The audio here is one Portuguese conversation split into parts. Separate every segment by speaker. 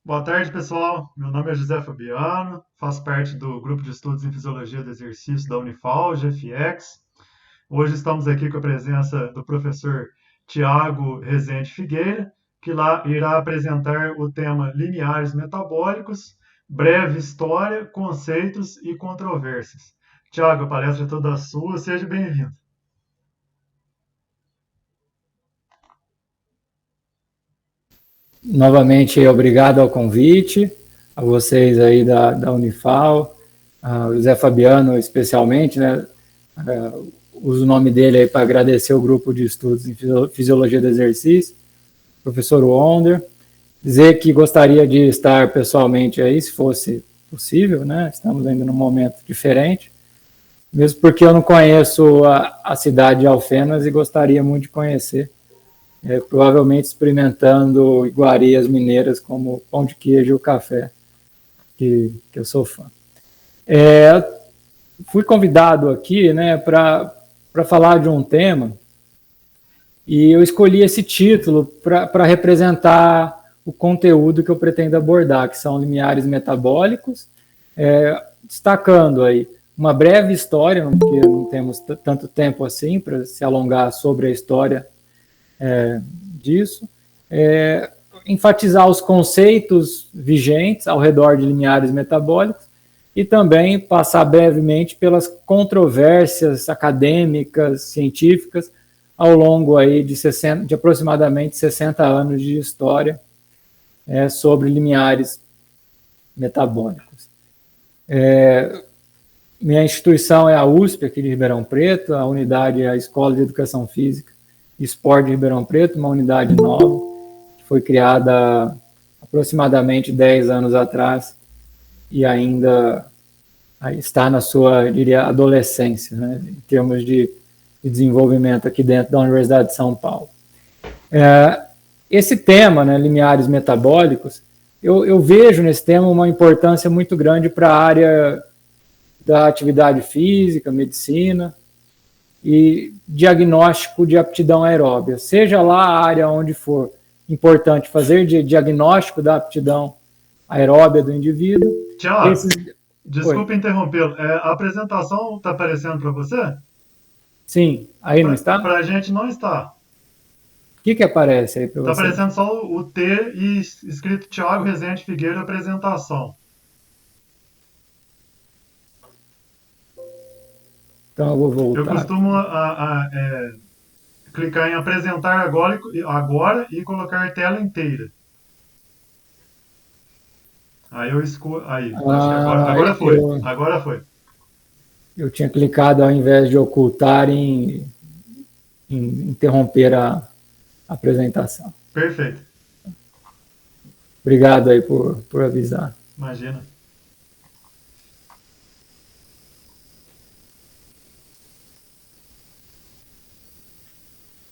Speaker 1: Boa tarde, pessoal. Meu nome é José Fabiano, faço parte do Grupo de Estudos em Fisiologia do Exercício da Unifal, GFX. Hoje estamos aqui com a presença do professor Tiago Rezende Figueira, que lá irá apresentar o tema Limiares Metabólicos, breve história, conceitos e controvérsias. Tiago, a palestra é toda sua, seja bem-vindo.
Speaker 2: Novamente, obrigado ao convite, a vocês aí da Unifal, o José Fabiano especialmente, né? Uso o nome dele aí para agradecer o grupo de estudos em Fisiologia do Exercício, professor Wonder, dizer que gostaria de estar pessoalmente aí, se fosse possível, né? Estamos ainda num momento diferente, mesmo porque eu não conheço a cidade de Alfenas e gostaria muito de conhecer. Provavelmente experimentando iguarias mineiras como pão de queijo e o café, que eu sou fã. Fui convidado aqui, né, para falar de um tema, e eu escolhi esse título para representar o conteúdo que eu pretendo abordar, que são limiares metabólicos, destacando aí uma breve história, porque não temos tanto tempo assim para se alongar sobre a história disso, enfatizar os conceitos vigentes ao redor de limiares metabólicos e também passar brevemente pelas controvérsias acadêmicas, científicas, ao longo aí de aproximadamente 60 anos de história sobre limiares metabólicos. Minha instituição é a USP, aqui de Ribeirão Preto, a unidade é a Escola de Educação Física e Esporte de Ribeirão Preto, uma unidade nova, que foi criada há aproximadamente 10 anos atrás e ainda está na sua, diria, adolescência, né, em termos de desenvolvimento aqui dentro da Universidade de São Paulo. Esse tema, né, limiares metabólicos, eu vejo nesse tema uma importância muito grande para a área da atividade física, medicina e diagnóstico de aptidão aeróbia. Seja lá a área onde for importante fazer diagnóstico da aptidão aeróbia do indivíduo.
Speaker 1: Tiago, desculpa interrompê-lo. A apresentação está aparecendo para você?
Speaker 2: Sim, aí não está?
Speaker 1: Para a gente não está.
Speaker 2: O que aparece aí para você?
Speaker 1: Está aparecendo só o T e escrito Tiago Rezende Figueira apresentação.
Speaker 2: Então eu vou voltar.
Speaker 1: Eu costumo clicar em apresentar agora e colocar tela inteira. Aí eu escolho. Aí, acho que agora foi. Agora foi.
Speaker 2: Eu tinha clicado ao invés de ocultar em interromper a apresentação.
Speaker 1: Perfeito.
Speaker 2: Obrigado aí por avisar.
Speaker 1: Imagina.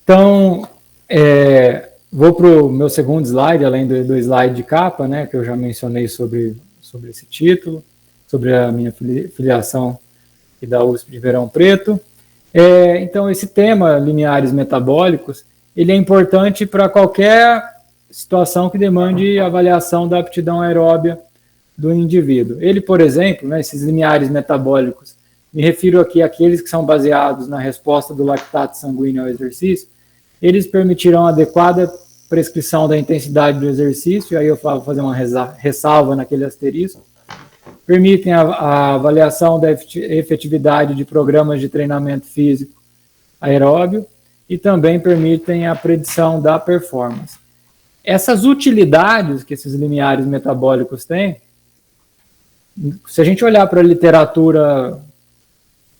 Speaker 2: Então, vou para o meu segundo slide, além do slide de capa, né, que eu já mencionei sobre esse título, sobre a minha filiação e da USP de Ribeirão Preto. Então, esse tema, limiares metabólicos, ele é importante para qualquer situação que demande avaliação da aptidão aeróbia do indivíduo. Ele, por exemplo, né, esses limiares metabólicos, me refiro aqui àqueles que são baseados na resposta do lactato sanguíneo ao exercício, eles permitirão a adequada prescrição da intensidade do exercício, e aí eu vou fazer uma ressalva naquele asterisco, permitem a avaliação da efetividade de programas de treinamento físico aeróbio e também permitem a predição da performance. Essas utilidades que esses limiares metabólicos têm, se a gente olhar para a literatura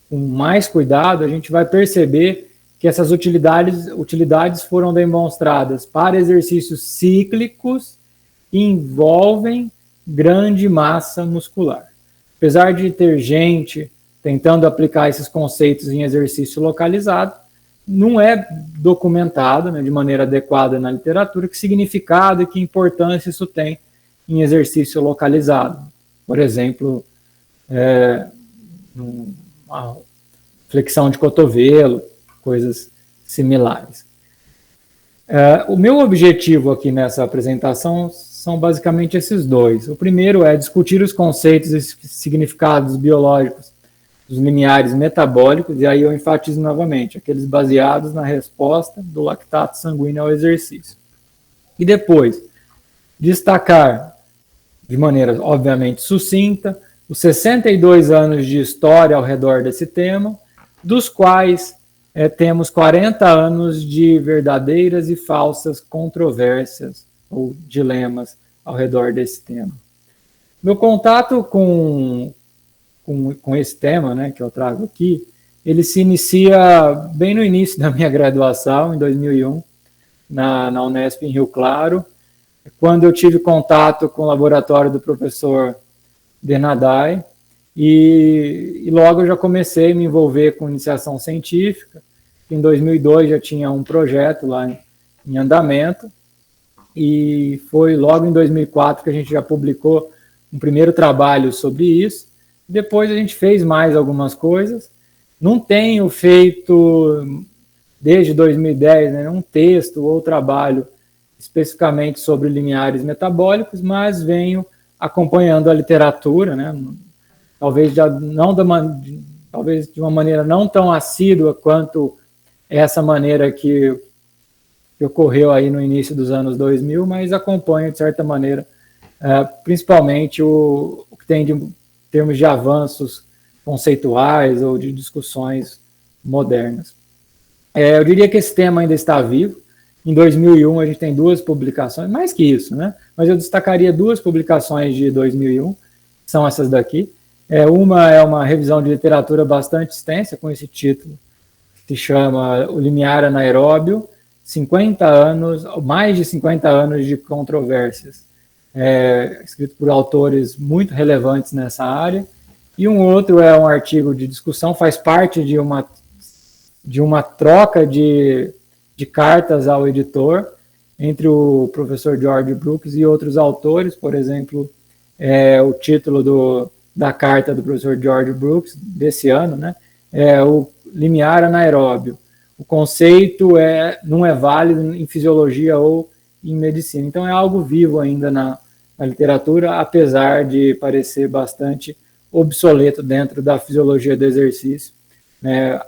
Speaker 2: com mais cuidado, a gente vai perceber que essas utilidades foram demonstradas para exercícios cíclicos que envolvem grande massa muscular. Apesar de ter gente tentando aplicar esses conceitos em exercício localizado, não é documentado, né, de maneira adequada na literatura que significado e que importância isso tem em exercício localizado. Por exemplo, uma flexão de cotovelo, coisas similares. O meu objetivo aqui nessa apresentação são basicamente esses dois. O primeiro é discutir os conceitos e significados biológicos dos limiares metabólicos, e aí eu enfatizo novamente, aqueles baseados na resposta do lactato sanguíneo ao exercício. E depois, destacar, de maneira obviamente sucinta, os 62 anos de história ao redor desse tema, dos quais temos 40 anos de verdadeiras e falsas controvérsias ou dilemas ao redor desse tema. Meu contato com esse tema, né, que eu trago aqui, ele se inicia bem no início da minha graduação, em 2001, na Unesp em Rio Claro, quando eu tive contato com o laboratório do professor Denadai, e logo eu já comecei a me envolver com iniciação científica. Em 2002 já tinha um projeto lá em andamento, e foi logo em 2004 que a gente já publicou um primeiro trabalho sobre isso. Depois a gente fez mais algumas coisas. Não tenho feito, desde 2010, né, um texto ou trabalho especificamente sobre limiares metabólicos, mas venho acompanhando a literatura, né, talvez de uma maneira não tão assídua quanto essa maneira que ocorreu aí no início dos anos 2000, mas acompanho, de certa maneira, principalmente o que tem de termos de avanços conceituais ou de discussões modernas. Eu diria que esse tema ainda está vivo. Em 2001 a gente tem 2 publicações, mais que isso, né? Mas eu destacaria 2 publicações de 2001, que são essas daqui. Uma é uma revisão de literatura bastante extensa, com esse título, que se chama O Limiar Anaeróbio, 50 anos, mais de 50 anos de controvérsias, escrito por autores muito relevantes nessa área. E um outro é um artigo de discussão, faz parte de uma troca de cartas ao editor entre o professor George Brooks e outros autores. Por exemplo, o título da carta do professor George Brooks desse ano, né, é o limiar anaeróbio. O conceito não é válido em fisiologia ou em medicina. Então é algo vivo ainda na literatura, apesar de parecer bastante obsoleto dentro da fisiologia do exercício, né,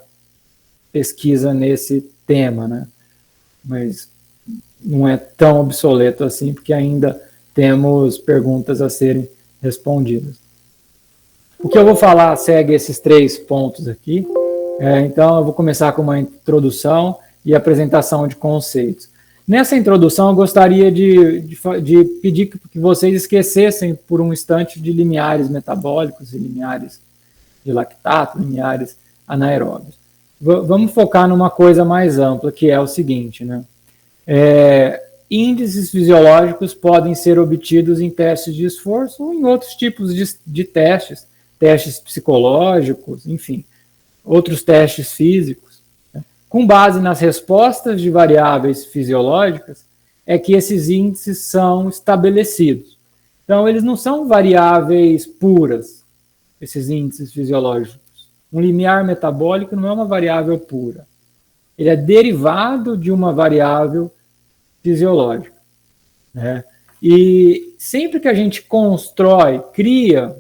Speaker 2: pesquisa nesse tema, né? Mas não é tão obsoleto assim, porque ainda temos perguntas a serem respondidas. O que eu vou falar segue esses 3 pontos aqui. Então, eu vou começar com uma introdução e apresentação de conceitos. Nessa introdução, eu gostaria de pedir que vocês esquecessem por um instante de limiares metabólicos e limiares de lactato, limiares anaeróbios. Vamos focar numa coisa mais ampla, que é o seguinte, né? Índices fisiológicos podem ser obtidos em testes de esforço ou em outros tipos de testes psicológicos, enfim, outros testes físicos, né? Com base nas respostas de variáveis fisiológicas, é que esses índices são estabelecidos. Então, eles não são variáveis puras, esses índices fisiológicos. Um limiar metabólico não é uma variável pura. Ele é derivado de uma variável fisiológica, né? E sempre que a gente cria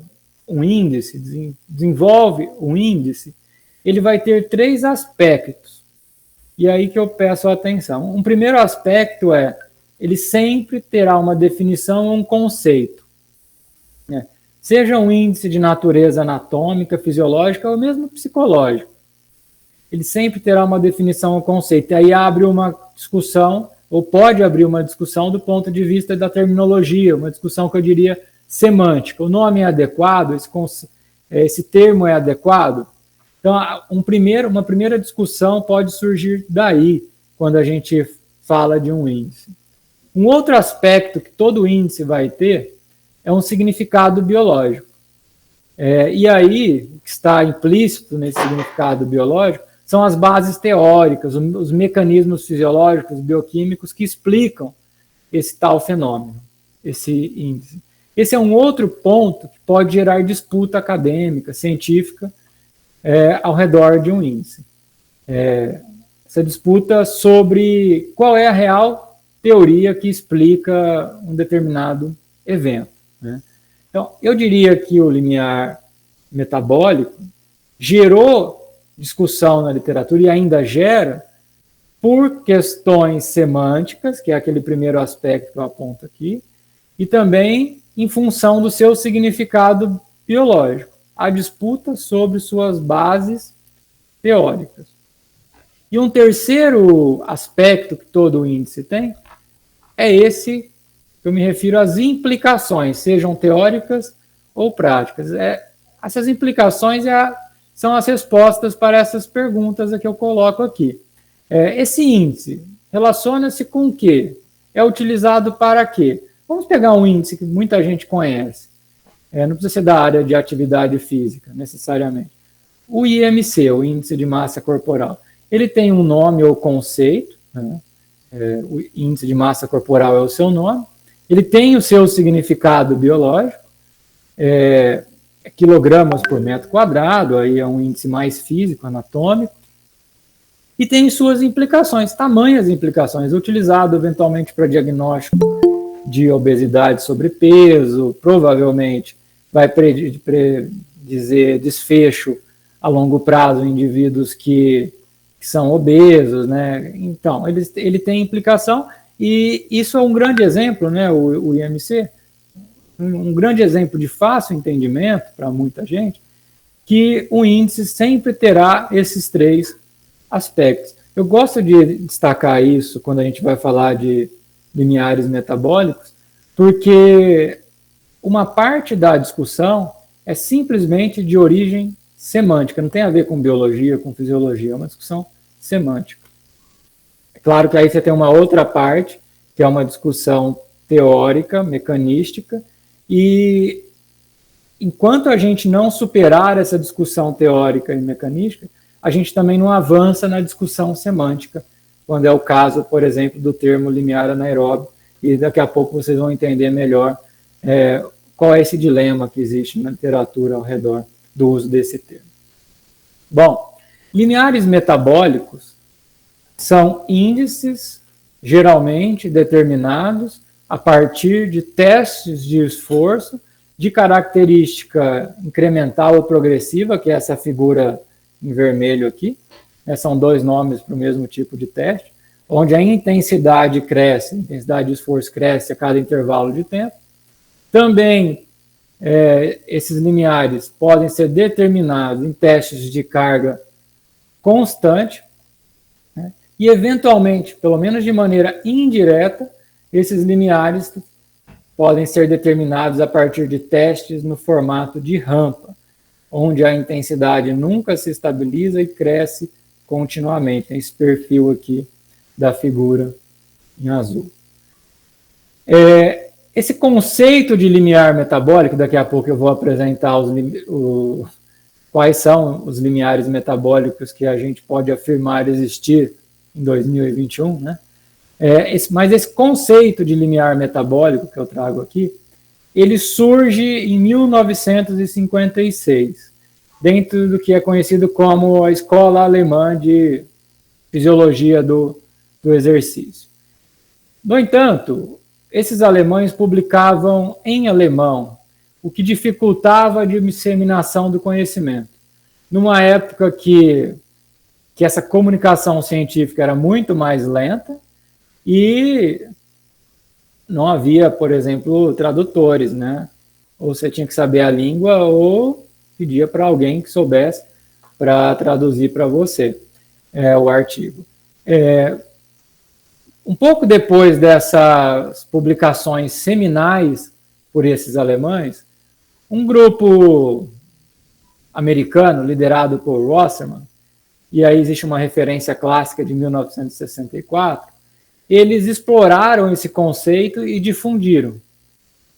Speaker 2: um índice, desenvolve um índice, ele vai ter 3 aspectos. E aí que eu peço a atenção. Um primeiro aspecto ele sempre terá uma definição ou um conceito, né? Seja um índice de natureza anatômica, fisiológica ou mesmo psicológico. Ele sempre terá uma definição ou conceito. E aí abre uma discussão, ou pode abrir uma discussão do ponto de vista da terminologia, uma discussão que eu diria semântica. O nome é adequado? Esse termo é adequado? Então, uma primeira discussão pode surgir daí, quando a gente fala de um índice. Um outro aspecto que todo índice vai ter é um significado biológico. E aí, o que está implícito nesse significado biológico são as bases teóricas, os mecanismos fisiológicos, bioquímicos que explicam esse tal fenômeno, esse índice. Esse é um outro ponto que pode gerar disputa acadêmica, científica, ao redor de um índice. Essa disputa sobre qual é a real teoria que explica um determinado evento, né? Então, eu diria que o limiar metabólico gerou discussão na literatura e ainda gera por questões semânticas, que é aquele primeiro aspecto que eu aponto aqui, e também em função do seu significado biológico, a disputa sobre suas bases teóricas. E um terceiro aspecto que todo índice tem é esse que eu me refiro às implicações, sejam teóricas ou práticas. Essas implicações são as respostas para essas perguntas que eu coloco aqui. Esse índice relaciona-se com o quê? É utilizado para quê? Vamos pegar um índice que muita gente conhece. Não precisa ser da área de atividade física, necessariamente. O IMC, o Índice de Massa Corporal. Ele tem um nome ou conceito, né? O Índice de Massa Corporal é o seu nome. Ele tem o seu significado biológico, quilogramas por metro quadrado, aí é um índice mais físico, anatômico, e tem suas implicações, tamanhas implicações, utilizado eventualmente para diagnóstico de obesidade, sobrepeso, provavelmente vai predizer desfecho a longo prazo em indivíduos que são obesos, né? Então, ele tem implicação, e isso é um grande exemplo, né? O IMC, um grande exemplo de fácil entendimento para muita gente, que o índice sempre terá esses três aspectos. Eu gosto de destacar isso quando a gente vai falar de limiares metabólicos, porque uma parte da discussão é simplesmente de origem semântica, não tem a ver com biologia, com fisiologia, é uma discussão semântica. É claro que aí você tem uma outra parte, que é uma discussão teórica, mecanística, e enquanto a gente não superar essa discussão teórica e mecanística, a gente também não avança na discussão semântica, quando é o caso, por exemplo, do termo limiar anaeróbio, e daqui a pouco vocês vão entender melhor qual é esse dilema que existe na literatura ao redor do uso desse termo. Bom, limiares metabólicos são índices geralmente determinados a partir de testes de esforço de característica incremental ou progressiva, que é essa figura em vermelho aqui, né? São dois nomes para o mesmo tipo de teste, onde a intensidade cresce, a intensidade de esforço cresce a cada intervalo de tempo. Também esses limiares podem ser determinados em testes de carga constante, né? E eventualmente, pelo menos de maneira indireta, esses limiares podem ser determinados a partir de testes no formato de rampa, onde a intensidade nunca se estabiliza e cresce continuamente. Tem esse perfil aqui da figura em azul. Esse conceito de limiar metabólico, daqui a pouco eu vou apresentar quais são os limiares metabólicos que a gente pode afirmar existir em 2021, né? Mas esse conceito de limiar metabólico que eu trago aqui, ele surge em 1956, dentro do que é conhecido como a Escola Alemã de Fisiologia do Exercício. No entanto, esses alemães publicavam em alemão, o que dificultava a disseminação do conhecimento. Numa época que essa comunicação científica era muito mais lenta e não havia, por exemplo, tradutores, né? Ou você tinha que saber a língua ou pedia para alguém que soubesse para traduzir para você o artigo. Um pouco depois dessas publicações seminais por esses alemães, um grupo americano liderado por Wasserman, e aí existe uma referência clássica de 1964, eles exploraram esse conceito e difundiram.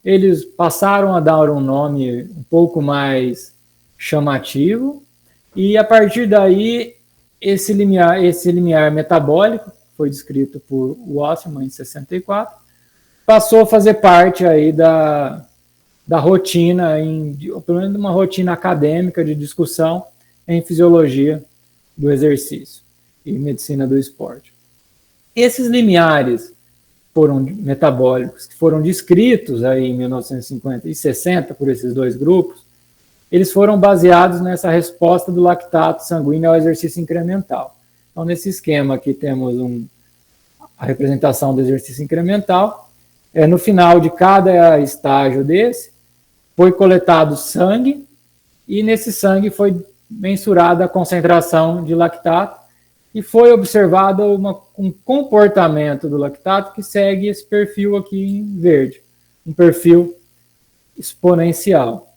Speaker 2: Eles passaram a dar um nome um pouco mais chamativo, e a partir daí esse limiar metabólico, foi descrito por Wasserman em 64, passou a fazer parte aí da rotina, pelo menos uma rotina acadêmica de discussão em fisiologia do exercício e medicina do esporte. Esses limiares metabólicos que foram descritos aí em 1950 e 60 por esses dois grupos, eles foram baseados nessa resposta do lactato sanguíneo ao exercício incremental. Então, nesse esquema aqui temos a representação do exercício incremental. No final de cada estágio desse, foi coletado sangue, e nesse sangue foi mensurada a concentração de lactato, e foi observado um comportamento do lactato que segue esse perfil aqui em verde, um perfil exponencial.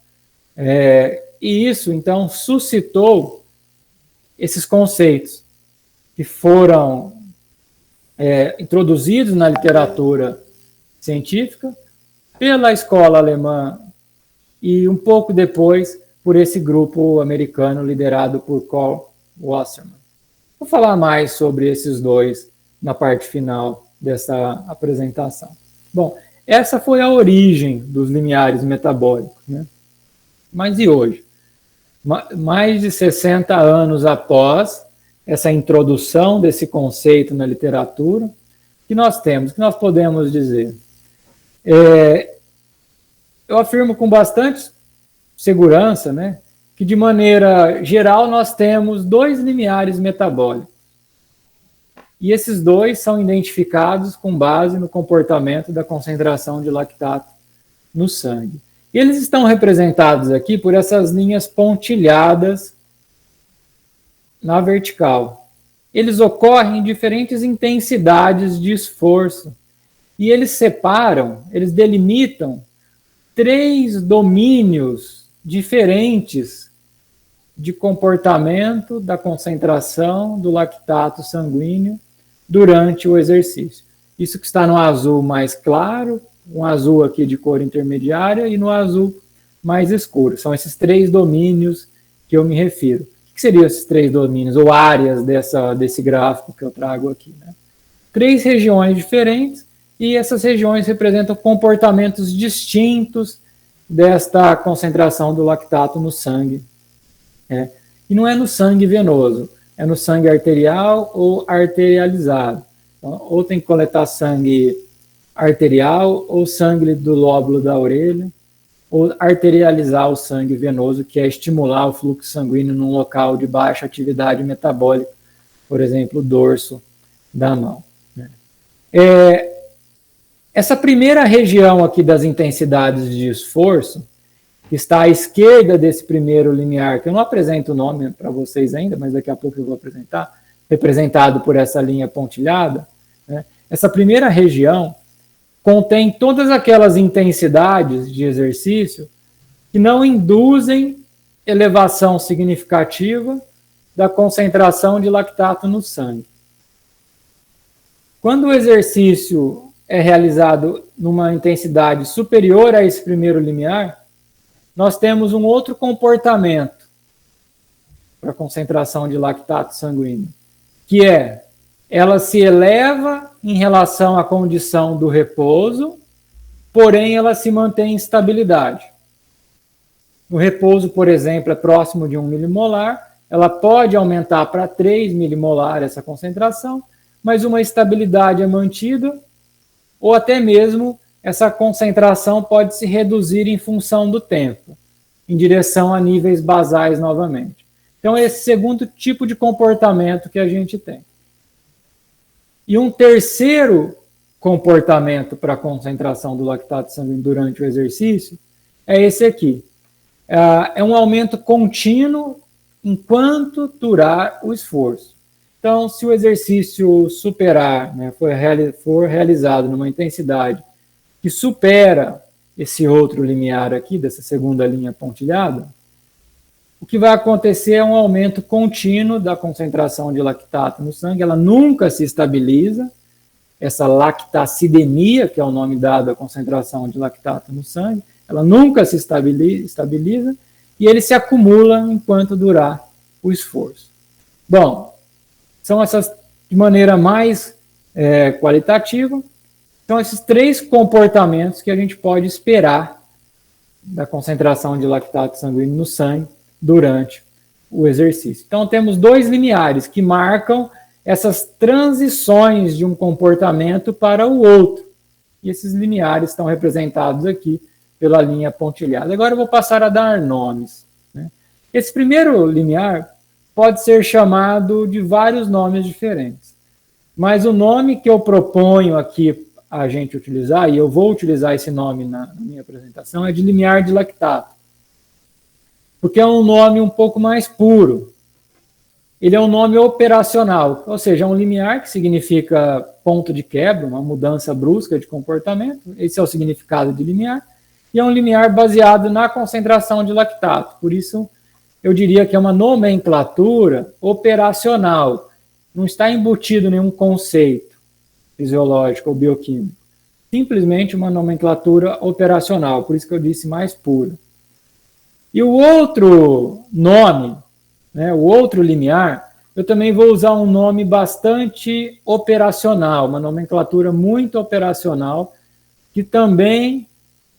Speaker 2: E isso, então, suscitou esses conceitos que foram introduzidos na literatura científica pela escola alemã e um pouco depois por esse grupo americano liderado por Karl Wassermann. Vou falar mais sobre esses dois na parte final dessa apresentação. Bom, essa foi a origem dos limiares metabólicos, né? Mas e hoje? Mais de 60 anos após essa introdução desse conceito na literatura, que nós temos, que nós podemos dizer? Eu afirmo com bastante segurança, né, que de maneira geral nós temos dois limiares metabólicos. E esses dois são identificados com base no comportamento da concentração de lactato no sangue. E eles estão representados aqui por essas linhas pontilhadas na vertical. Eles ocorrem em diferentes intensidades de esforço. E eles separam, eles delimitam 3 domínios diferentes de comportamento da concentração do lactato sanguíneo durante o exercício. Isso que está no azul mais claro, um azul aqui de cor intermediária e no azul mais escuro. São esses 3 domínios que eu me refiro. O que seriam esses 3 domínios, ou áreas desse gráfico que eu trago aqui, né? 3 regiões diferentes, e essas regiões representam comportamentos distintos desta concentração do lactato no sangue. E não é no sangue venoso, é no sangue arterial ou arterializado. Então, ou tem que coletar sangue arterial ou sangue do lóbulo da orelha, ou arterializar o sangue venoso, que é estimular o fluxo sanguíneo num local de baixa atividade metabólica, por exemplo, o dorso da mão. Essa primeira região aqui das intensidades de esforço, que está à esquerda desse primeiro limiar, que eu não apresento o nome para vocês ainda, mas daqui a pouco eu vou apresentar, representado por essa linha pontilhada, né? Essa primeira região contém todas aquelas intensidades de exercício que não induzem elevação significativa da concentração de lactato no sangue. Quando o exercício é realizado numa intensidade superior a esse primeiro limiar, nós temos um outro comportamento para a concentração de lactato sanguíneo, que ela se eleva em relação à condição do repouso, porém ela se mantém em estabilidade. No repouso, por exemplo, é próximo de 1 milimolar, ela pode aumentar para 3 milimolar essa concentração, mas uma estabilidade é mantida, ou até mesmo essa concentração pode se reduzir em função do tempo, em direção a níveis basais novamente. Então, esse segundo tipo de comportamento que a gente tem. E um terceiro comportamento para a concentração do lactato sanguíneo durante o exercício é esse aqui. É um aumento contínuo enquanto durar o esforço. Então, se o exercício superar, né, for realizado numa intensidade que supera esse outro limiar aqui, dessa segunda linha pontilhada, o que vai acontecer é um aumento contínuo da concentração de lactato no sangue, ela nunca se estabiliza, essa lactacidemia, que é o nome dado à concentração de lactato no sangue, ela nunca se estabiliza e ele se acumula enquanto durar o esforço. Bom, são essas, de maneira mais qualitativa, são esses 3 comportamentos que a gente pode esperar da concentração de lactato sanguíneo no sangue durante o exercício. Então, temos 2 limiares que marcam essas transições de um comportamento para o outro. e esses limiares estão representados aqui pela linha pontilhada. Agora eu vou passar a dar nomes, né? Esse primeiro limiar pode ser chamado de vários nomes diferentes, mas o nome que eu proponho aqui a gente utilizar, e eu vou utilizar esse nome na minha apresentação, é de limiar de lactato, porque é um nome um pouco mais puro. Ele é um nome operacional, ou seja, é um limiar que significa ponto de quebra, uma mudança brusca de comportamento. Esse é o significado de limiar. E é um limiar baseado na concentração de lactato. Por isso, eu diria que é uma nomenclatura operacional. Não está embutido nenhum conceito fisiológico ou bioquímico. Simplesmente uma nomenclatura operacional. Por isso que eu disse mais puro. E o outro nome, né, o outro limiar, eu também vou usar um nome bastante operacional, uma nomenclatura muito operacional, que também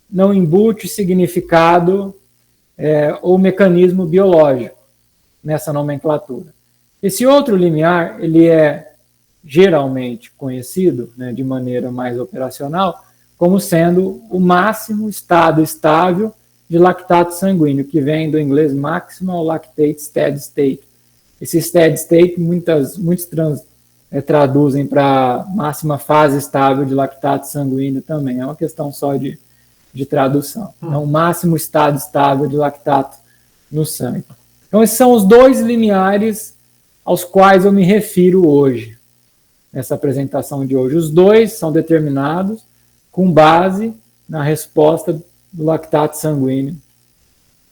Speaker 2: não embute significado ou mecanismo biológico nessa nomenclatura. Esse outro limiar, ele é geralmente conhecido, né, de maneira mais operacional, como sendo o máximo estado estável de lactato sanguíneo, que vem do inglês Maximal Lactate Steady State. Esse steady state, muitos traduzem para máxima fase estável de lactato sanguíneo também. É uma questão só de tradução. É o máximo estado estável de lactato no sangue. Então, esses são os dois limiares aos quais eu me refiro hoje, nessa apresentação de hoje. Os dois são determinados com base na resposta do lactato sanguíneo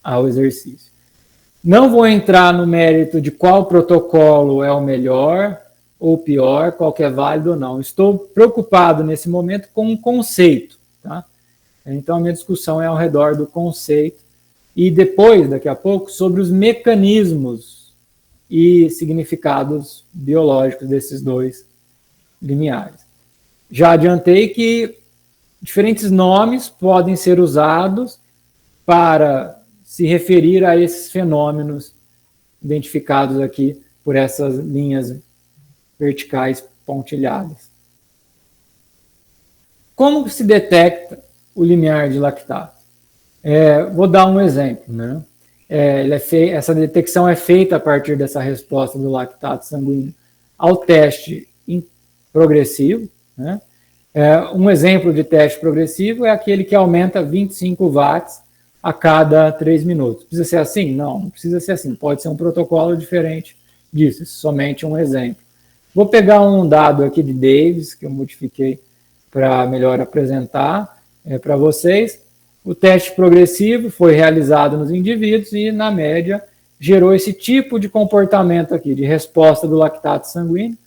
Speaker 2: ao exercício. Não vou entrar no mérito de qual protocolo é o melhor ou pior, qual que é válido ou não. Estou preocupado nesse momento com um conceito, tá? Então a minha discussão é ao redor do conceito e depois, daqui a pouco, sobre os mecanismos e significados biológicos desses dois limiares. Já adiantei que diferentes nomes podem ser usados para se referir a esses fenômenos identificados aqui por essas linhas verticais pontilhadas. Como se detecta o limiar de lactato? Vou dar um exemplo, né? Essa detecção é feita a partir dessa resposta do lactato sanguíneo ao teste progressivo, né? Um exemplo de teste progressivo é aquele que aumenta 25 watts a cada 3 minutos. Precisa ser assim? Não precisa ser assim. Pode ser um protocolo diferente disso. Isso é somente um exemplo. Vou pegar um dado aqui de Davis, que eu modifiquei para melhor apresentar para vocês. O teste progressivo foi realizado nos indivíduos e, na média, gerou esse tipo de comportamento aqui, de resposta do lactato sanguíneo.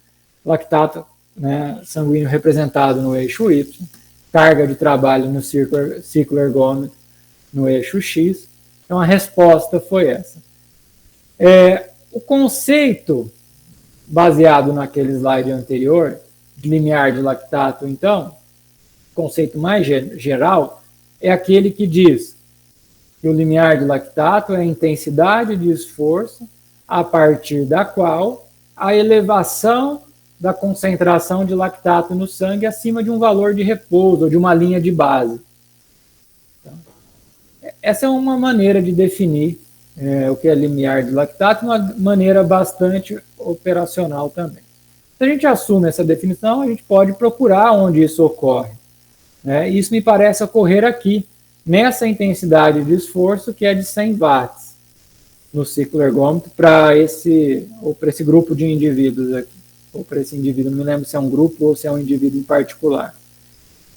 Speaker 2: Lactato, né, sanguíneo representado no eixo Y, carga de trabalho no ciclo ergômetro no eixo X. Então, a resposta foi essa. O conceito baseado naquele slide anterior, de limiar de lactato, então, conceito mais geral, é aquele que diz que o limiar de lactato é a intensidade de esforço a partir da qual a elevação da concentração de lactato no sangue acima de um valor de repouso, ou de uma linha de base. Então, essa é uma maneira de definir o que é limiar de lactato, uma maneira bastante operacional também. Se a gente assume essa definição, a gente pode procurar onde isso ocorre. Isso me parece ocorrer aqui, nessa intensidade de esforço que é de 100 watts no ciclo ergômetro para esse grupo de indivíduos aqui. Ou para esse indivíduo, não me lembro se é um grupo ou se é um indivíduo em particular.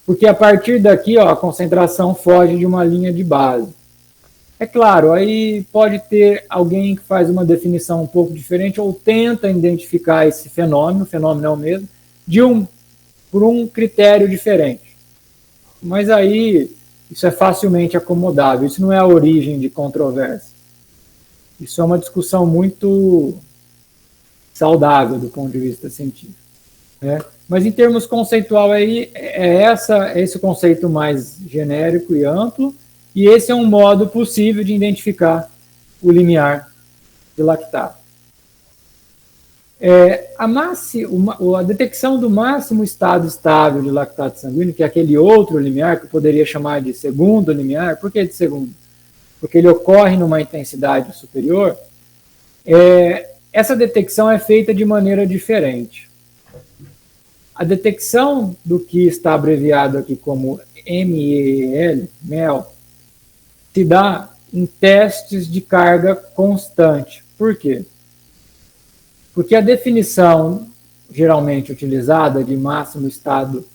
Speaker 2: Porque a partir daqui, a concentração foge de uma linha de base. É claro, aí pode ter alguém que faz uma definição um pouco diferente ou tenta identificar esse fenômeno, o fenômeno é o mesmo, por um critério diferente. Mas aí isso é facilmente acomodável, isso não é a origem de controvérsia. Isso é uma discussão muito saudável do ponto de vista científico. Mas em termos conceitual aí, é esse o conceito mais genérico e amplo, e esse é um modo possível de identificar o limiar de lactato. A detecção do máximo estado estável de lactato sanguíneo, que é aquele outro limiar, que eu poderia chamar de segundo limiar. Por que de segundo? Porque ele ocorre numa intensidade superior. Essa detecção é feita de maneira diferente. A detecção do que está abreviado aqui como MEL, se dá em testes de carga constante. Por quê? Porque a definição geralmente utilizada de máximo estado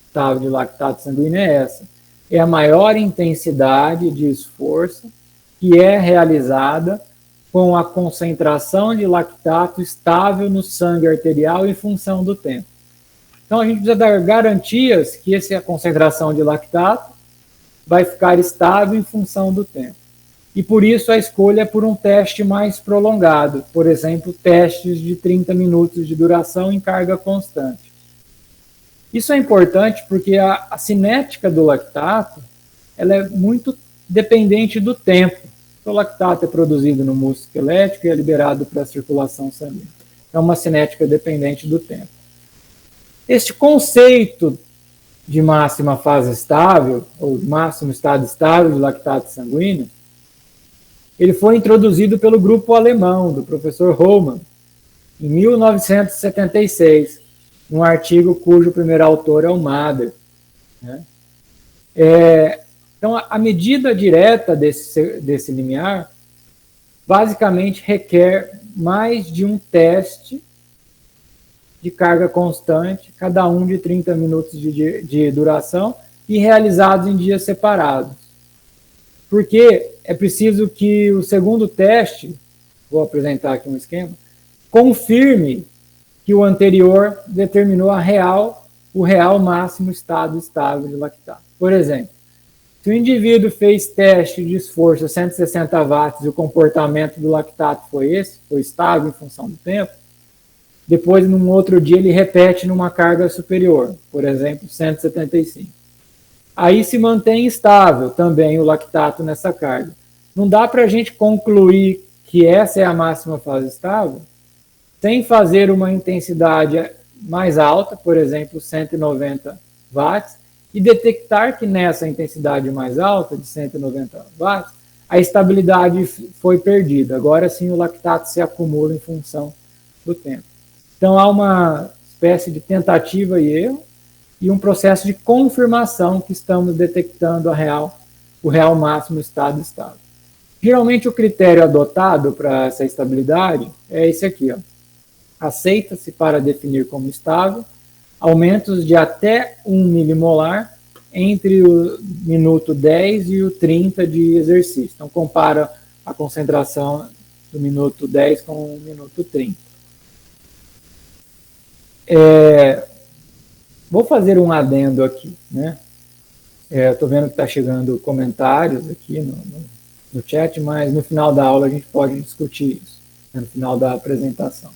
Speaker 2: estável de lactato sanguíneo é essa. É a maior intensidade de esforço que é realizada com a concentração de lactato estável no sangue arterial em função do tempo. Então, a gente precisa dar garantias que essa concentração de lactato vai ficar estável em função do tempo. E por isso a escolha é por um teste mais prolongado, por exemplo, testes de 30 minutos de duração em carga constante. Isso é importante porque a cinética do lactato ela é muito dependente do tempo. O lactato é produzido no músculo esquelético e é liberado para a circulação sanguínea. É uma cinética dependente do tempo. Este conceito de máxima fase estável, ou máximo estado estável de lactato sanguíneo, ele foi introduzido pelo grupo alemão, do professor Hohmann, em 1976, num artigo cujo primeiro autor é o Mader. Né? Então, a medida direta desse limiar, basicamente, requer mais de um teste de carga constante, cada um de 30 minutos de duração, e realizados em dias separados. Porque é preciso que o segundo teste, vou apresentar aqui um esquema, confirme que o anterior determinou o real máximo estado estável de lactato. Por exemplo, se o indivíduo fez teste de esforço a 160 watts e o comportamento do lactato foi estável em função do tempo, depois, num outro dia, ele repete numa carga superior, por exemplo, 175. Aí se mantém estável também o lactato nessa carga. Não dá para a gente concluir que essa é a máxima fase estável sem fazer uma intensidade mais alta, por exemplo, 190 watts, e detectar que nessa intensidade mais alta, de 190 watts, a estabilidade foi perdida. Agora sim o lactato se acumula em função do tempo. Então, há uma espécie de tentativa e erro e um processo de confirmação que estamos detectando o real máximo estado estável. Geralmente, o critério adotado para essa estabilidade é esse aqui. Aceita-se para definir como estável aumentos de até 1 milimolar entre o minuto 10 e o 30 de exercício. Então, compara a concentração do minuto 10 com o minuto 30. Vou fazer um adendo aqui, né? Estou vendo que está chegando comentários aqui no chat, mas no final da aula a gente pode discutir isso, né, no final da apresentação.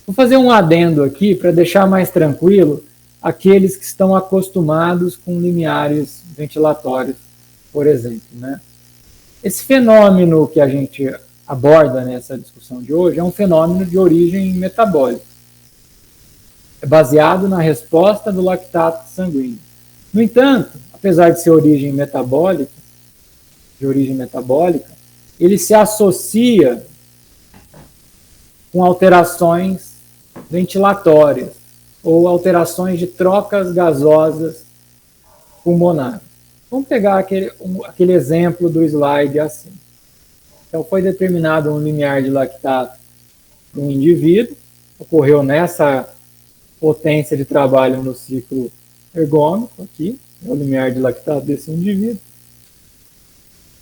Speaker 2: Vou fazer um adendo aqui para deixar mais tranquilo aqueles que estão acostumados com limiares ventilatórios, por exemplo, né? Esse fenômeno que a gente aborda nessa discussão de hoje é um fenômeno de origem metabólica. É baseado na resposta do lactato sanguíneo. No entanto, apesar de ser de origem metabólica, ele se associa com alterações ventilatórias ou alterações de trocas gasosas pulmonares. Vamos pegar aquele exemplo do slide assim. Então, foi determinado um limiar de lactato para um indivíduo, ocorreu nessa potência de trabalho no ciclo ergômico, aqui, é o limiar de lactato desse indivíduo.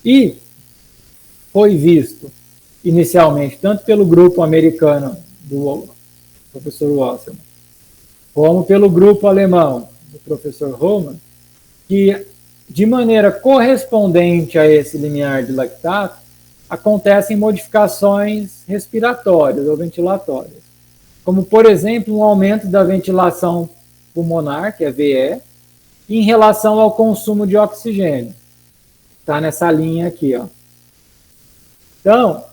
Speaker 2: E foi visto, inicialmente, tanto pelo grupo americano do professor Wasserman, como pelo grupo alemão do professor Hohmann, que, de maneira correspondente a esse limiar de lactato, acontecem modificações respiratórias ou ventilatórias, como, por exemplo, um aumento da ventilação pulmonar, que é VE, em relação ao consumo de oxigênio. Está nessa linha aqui. Então,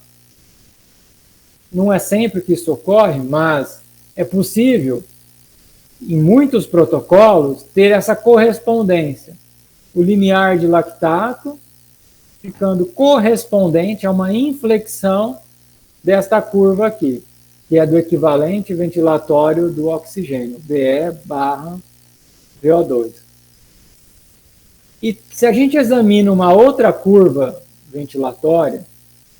Speaker 2: não é sempre que isso ocorre, mas é possível, em muitos protocolos, ter essa correspondência. O limiar de lactato ficando correspondente a uma inflexão desta curva aqui, que é do equivalente ventilatório do oxigênio, BE/VO2. E se a gente examina uma outra curva ventilatória,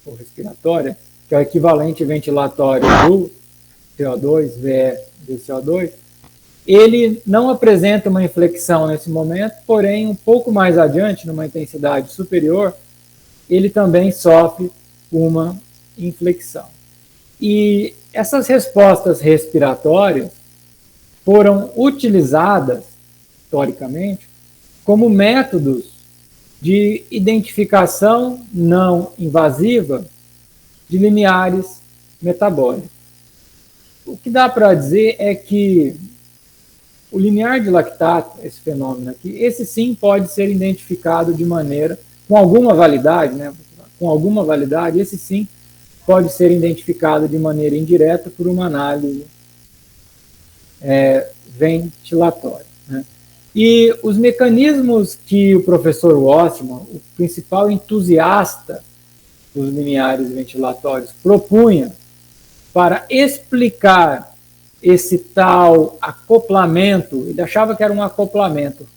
Speaker 2: ou respiratória, que é o equivalente ventilatório do CO2, VE do CO2, ele não apresenta uma inflexão nesse momento, porém, um pouco mais adiante, numa intensidade superior, ele também sofre uma inflexão. E essas respostas respiratórias foram utilizadas, historicamente, como métodos de identificação não invasiva de limiares metabólicos. O que dá para dizer é que o limiar de lactato, esse fenômeno aqui, esse sim pode ser identificado de maneira, com alguma validade, né? Com alguma validade, esse sim pode ser identificado de maneira indireta por uma análise ventilatória, né? E os mecanismos que o professor Wassman, o principal entusiasta dos limiares ventilatórios, propunha para explicar esse tal acoplamento, ele achava que era um acoplamento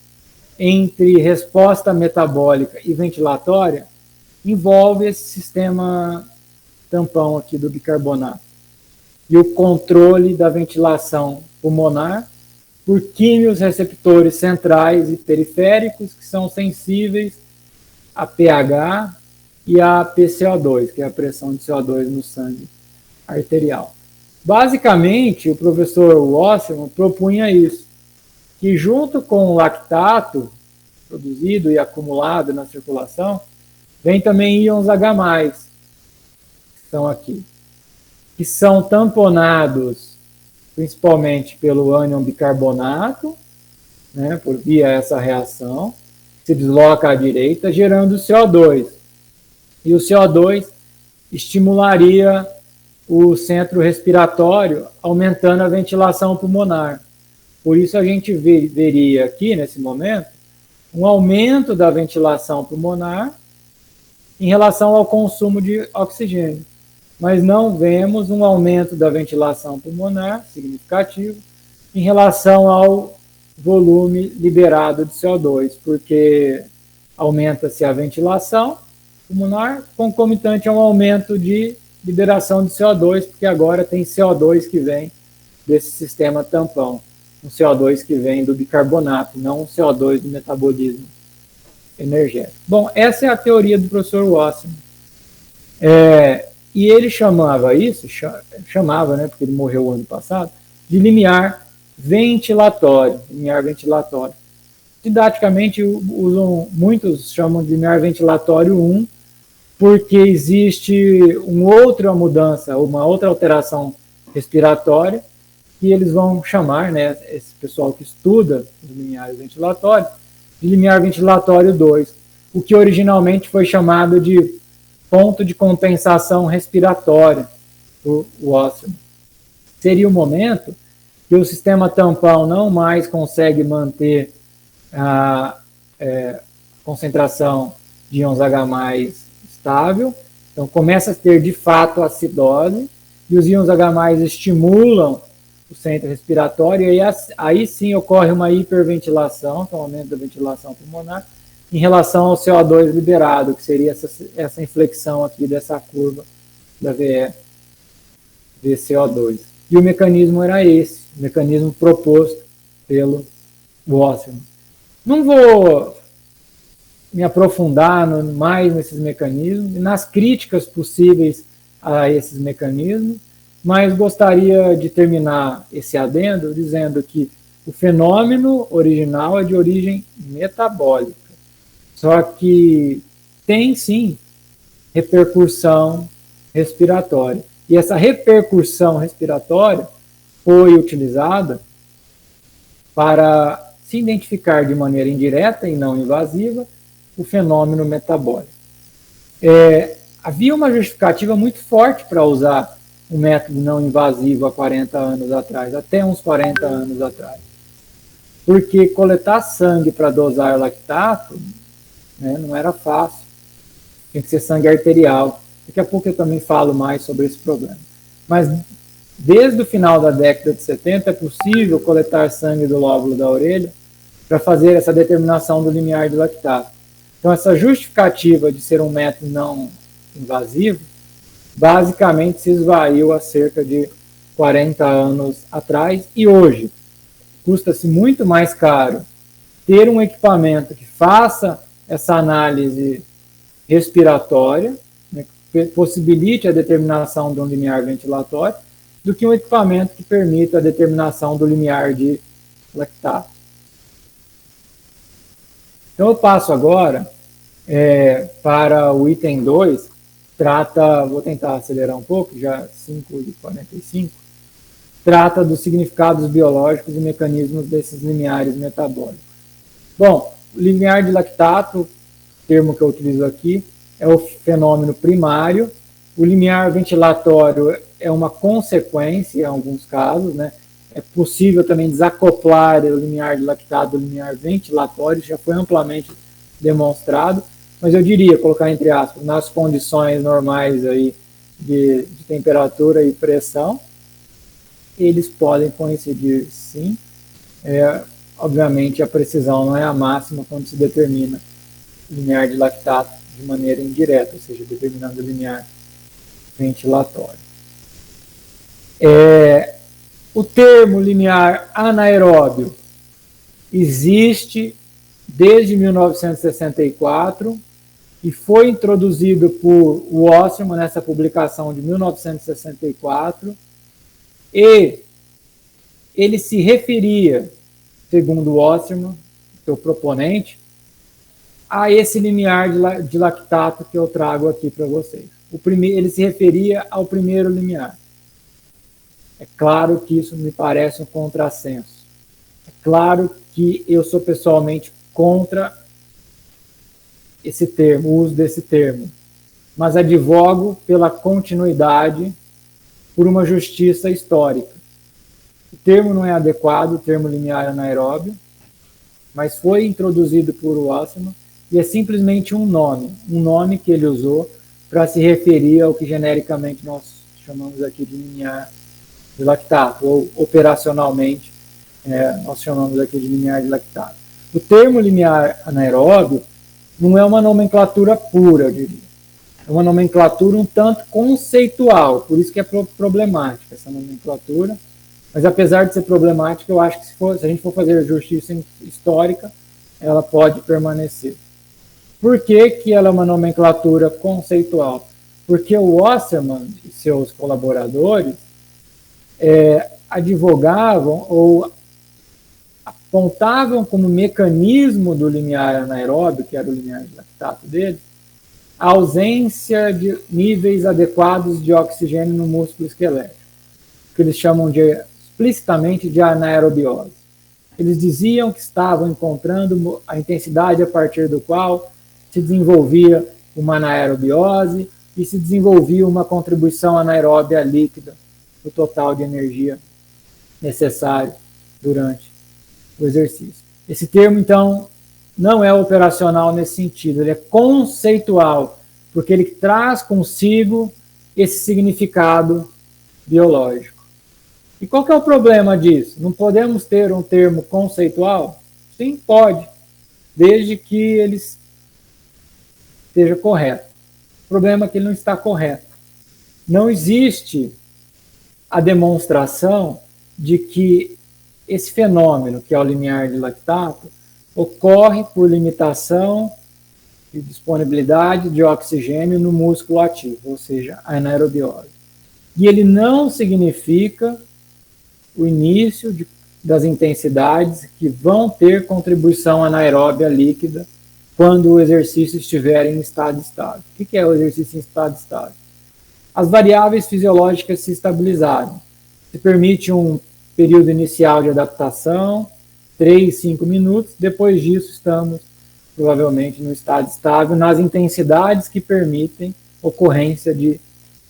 Speaker 2: entre resposta metabólica e ventilatória, envolve esse sistema tampão aqui do bicarbonato e o controle da ventilação pulmonar por químios receptores centrais e periféricos que são sensíveis a pH e a PCO2, que é a pressão de CO2 no sangue arterial. Basicamente, o professor Wassman propunha isso, que junto com o lactato produzido e acumulado na circulação, vem também íons H+, que estão aqui, que são tamponados principalmente pelo ânion bicarbonato, né, por via essa reação, se desloca à direita, gerando CO2. E o CO2 estimularia o centro respiratório, aumentando a ventilação pulmonar. Por isso a gente veria aqui, nesse momento, um aumento da ventilação pulmonar em relação ao consumo de oxigênio. Mas não vemos um aumento da ventilação pulmonar significativo em relação ao volume liberado de CO2, porque aumenta-se a ventilação pulmonar, concomitante a um aumento de liberação de CO2, porque agora tem CO2 que vem desse sistema tampão, um CO2 que vem do bicarbonato, não um CO2 do metabolismo energético. Bom, essa é a teoria do professor Wassman. E ele chamava isso, né, porque ele morreu o ano passado, de limiar ventilatório, Didaticamente, muitos chamam de limiar ventilatório 1, porque existe uma outra mudança, uma outra alteração respiratória, que eles vão chamar, né, esse pessoal que estuda os limiares ventilatórios, de limiar ventilatório 2, o que originalmente foi chamado de ponto de compensação respiratória, o Wassman. Seria o momento que o sistema tampão não mais consegue manter a concentração de íons H+ estável, então começa a ter de fato acidose, e os íons H+ estimulam o centro respiratório, e aí sim ocorre uma hiperventilação, então aumento da ventilação pulmonar, em relação ao CO2 liberado, que seria essa inflexão aqui dessa curva da VCO2. E o mecanismo era esse, o mecanismo proposto pelo Wassman. Não vou me aprofundar mais nesses mecanismos, nas críticas possíveis a esses mecanismos, mas gostaria de terminar esse adendo dizendo que o fenômeno original é de origem metabólica. Só que tem, sim, repercussão respiratória. E essa repercussão respiratória foi utilizada para se identificar de maneira indireta e não invasiva o fenômeno metabólico. Havia uma justificativa muito forte para usar um método não invasivo há 40 anos atrás, até uns 40 anos atrás. Porque coletar sangue para dosar lactato, né, não era fácil. Tem que ser sangue arterial. Daqui a pouco eu também falo mais sobre esse problema. Mas desde o final da década de 70 é possível coletar sangue do lóbulo da orelha para fazer essa determinação do limiar de lactato. Então, essa justificativa de ser um método não invasivo, basicamente se esvaiu há cerca de 40 anos atrás, e hoje custa-se muito mais caro ter um equipamento que faça essa análise respiratória, né, que possibilite a determinação de um limiar ventilatório, do que um equipamento que permita a determinação do limiar de lactato. Então eu passo agora para o item 2, vou tentar acelerar um pouco, já 5h45, trata dos significados biológicos e mecanismos desses limiares metabólicos. Bom, o limiar de lactato, o termo que eu utilizo aqui, é o fenômeno primário. O limiar ventilatório é uma consequência em alguns casos, né? É possível também desacoplar o limiar de lactato do limiar ventilatório, já foi amplamente demonstrado, mas eu diria, colocar entre aspas, nas condições normais aí de temperatura e pressão, eles podem coincidir sim. Obviamente a precisão não é a máxima quando se determina o limiar de lactato de maneira indireta, ou seja, determinando o limiar ventilatório. O termo limiar anaeróbio existe desde 1964 e foi introduzido por Wasserman nessa publicação de 1964, e ele se referia, segundo Wasserman, seu proponente, a esse limiar de lactato que eu trago aqui para vocês. Ele se referia ao primeiro limiar. É claro que isso me parece um contrassenso. É claro que eu sou pessoalmente contra esse termo, o uso desse termo, mas advogo pela continuidade por uma justiça histórica. O termo não é adequado, o termo limiar anaeróbio, mas foi introduzido por Wasserman e é simplesmente um nome que ele usou para se referir ao que genericamente nós chamamos aqui de limiar de lactato, ou operacionalmente nós chamamos aqui de limiar de lactato. O termo limiar anaeróbio não é uma nomenclatura pura, eu diria. É uma nomenclatura um tanto conceitual, por isso que é problemática essa nomenclatura. Mas apesar de ser problemática, eu acho que se a gente for fazer justiça histórica, ela pode permanecer. Por que ela é uma nomenclatura conceitual? Porque o Wasserman e seus colaboradores advogavam ou apontavam como mecanismo do limiar anaeróbio, que era o limiar de lactato dele, a ausência de níveis adequados de oxigênio no músculo esquelético, que eles chamam explicitamente de anaerobiose. Eles diziam que estavam encontrando a intensidade a partir do qual se desenvolvia uma anaerobiose e se desenvolvia uma contribuição anaeróbia líquida do total de energia necessário durante o exercício. Esse termo, então, não é operacional nesse sentido, ele é conceitual, porque ele traz consigo esse significado biológico. E qual que é o problema disso? Não podemos ter um termo conceitual? Sim, pode, desde que ele esteja correto. O problema é que ele não está correto. Não existe a demonstração de que esse fenômeno, que é o limiar de lactato, ocorre por limitação de disponibilidade de oxigênio no músculo ativo, ou seja, a anaerobiose. E ele não significa o início das intensidades que vão ter contribuição anaeróbia líquida quando o exercício estiver em estado estável. O que é o exercício em estado estável? As variáveis fisiológicas se estabilizaram. Se permite um período inicial de adaptação, 3, 5 minutos, depois disso estamos provavelmente no estado estável, nas intensidades que permitem ocorrência de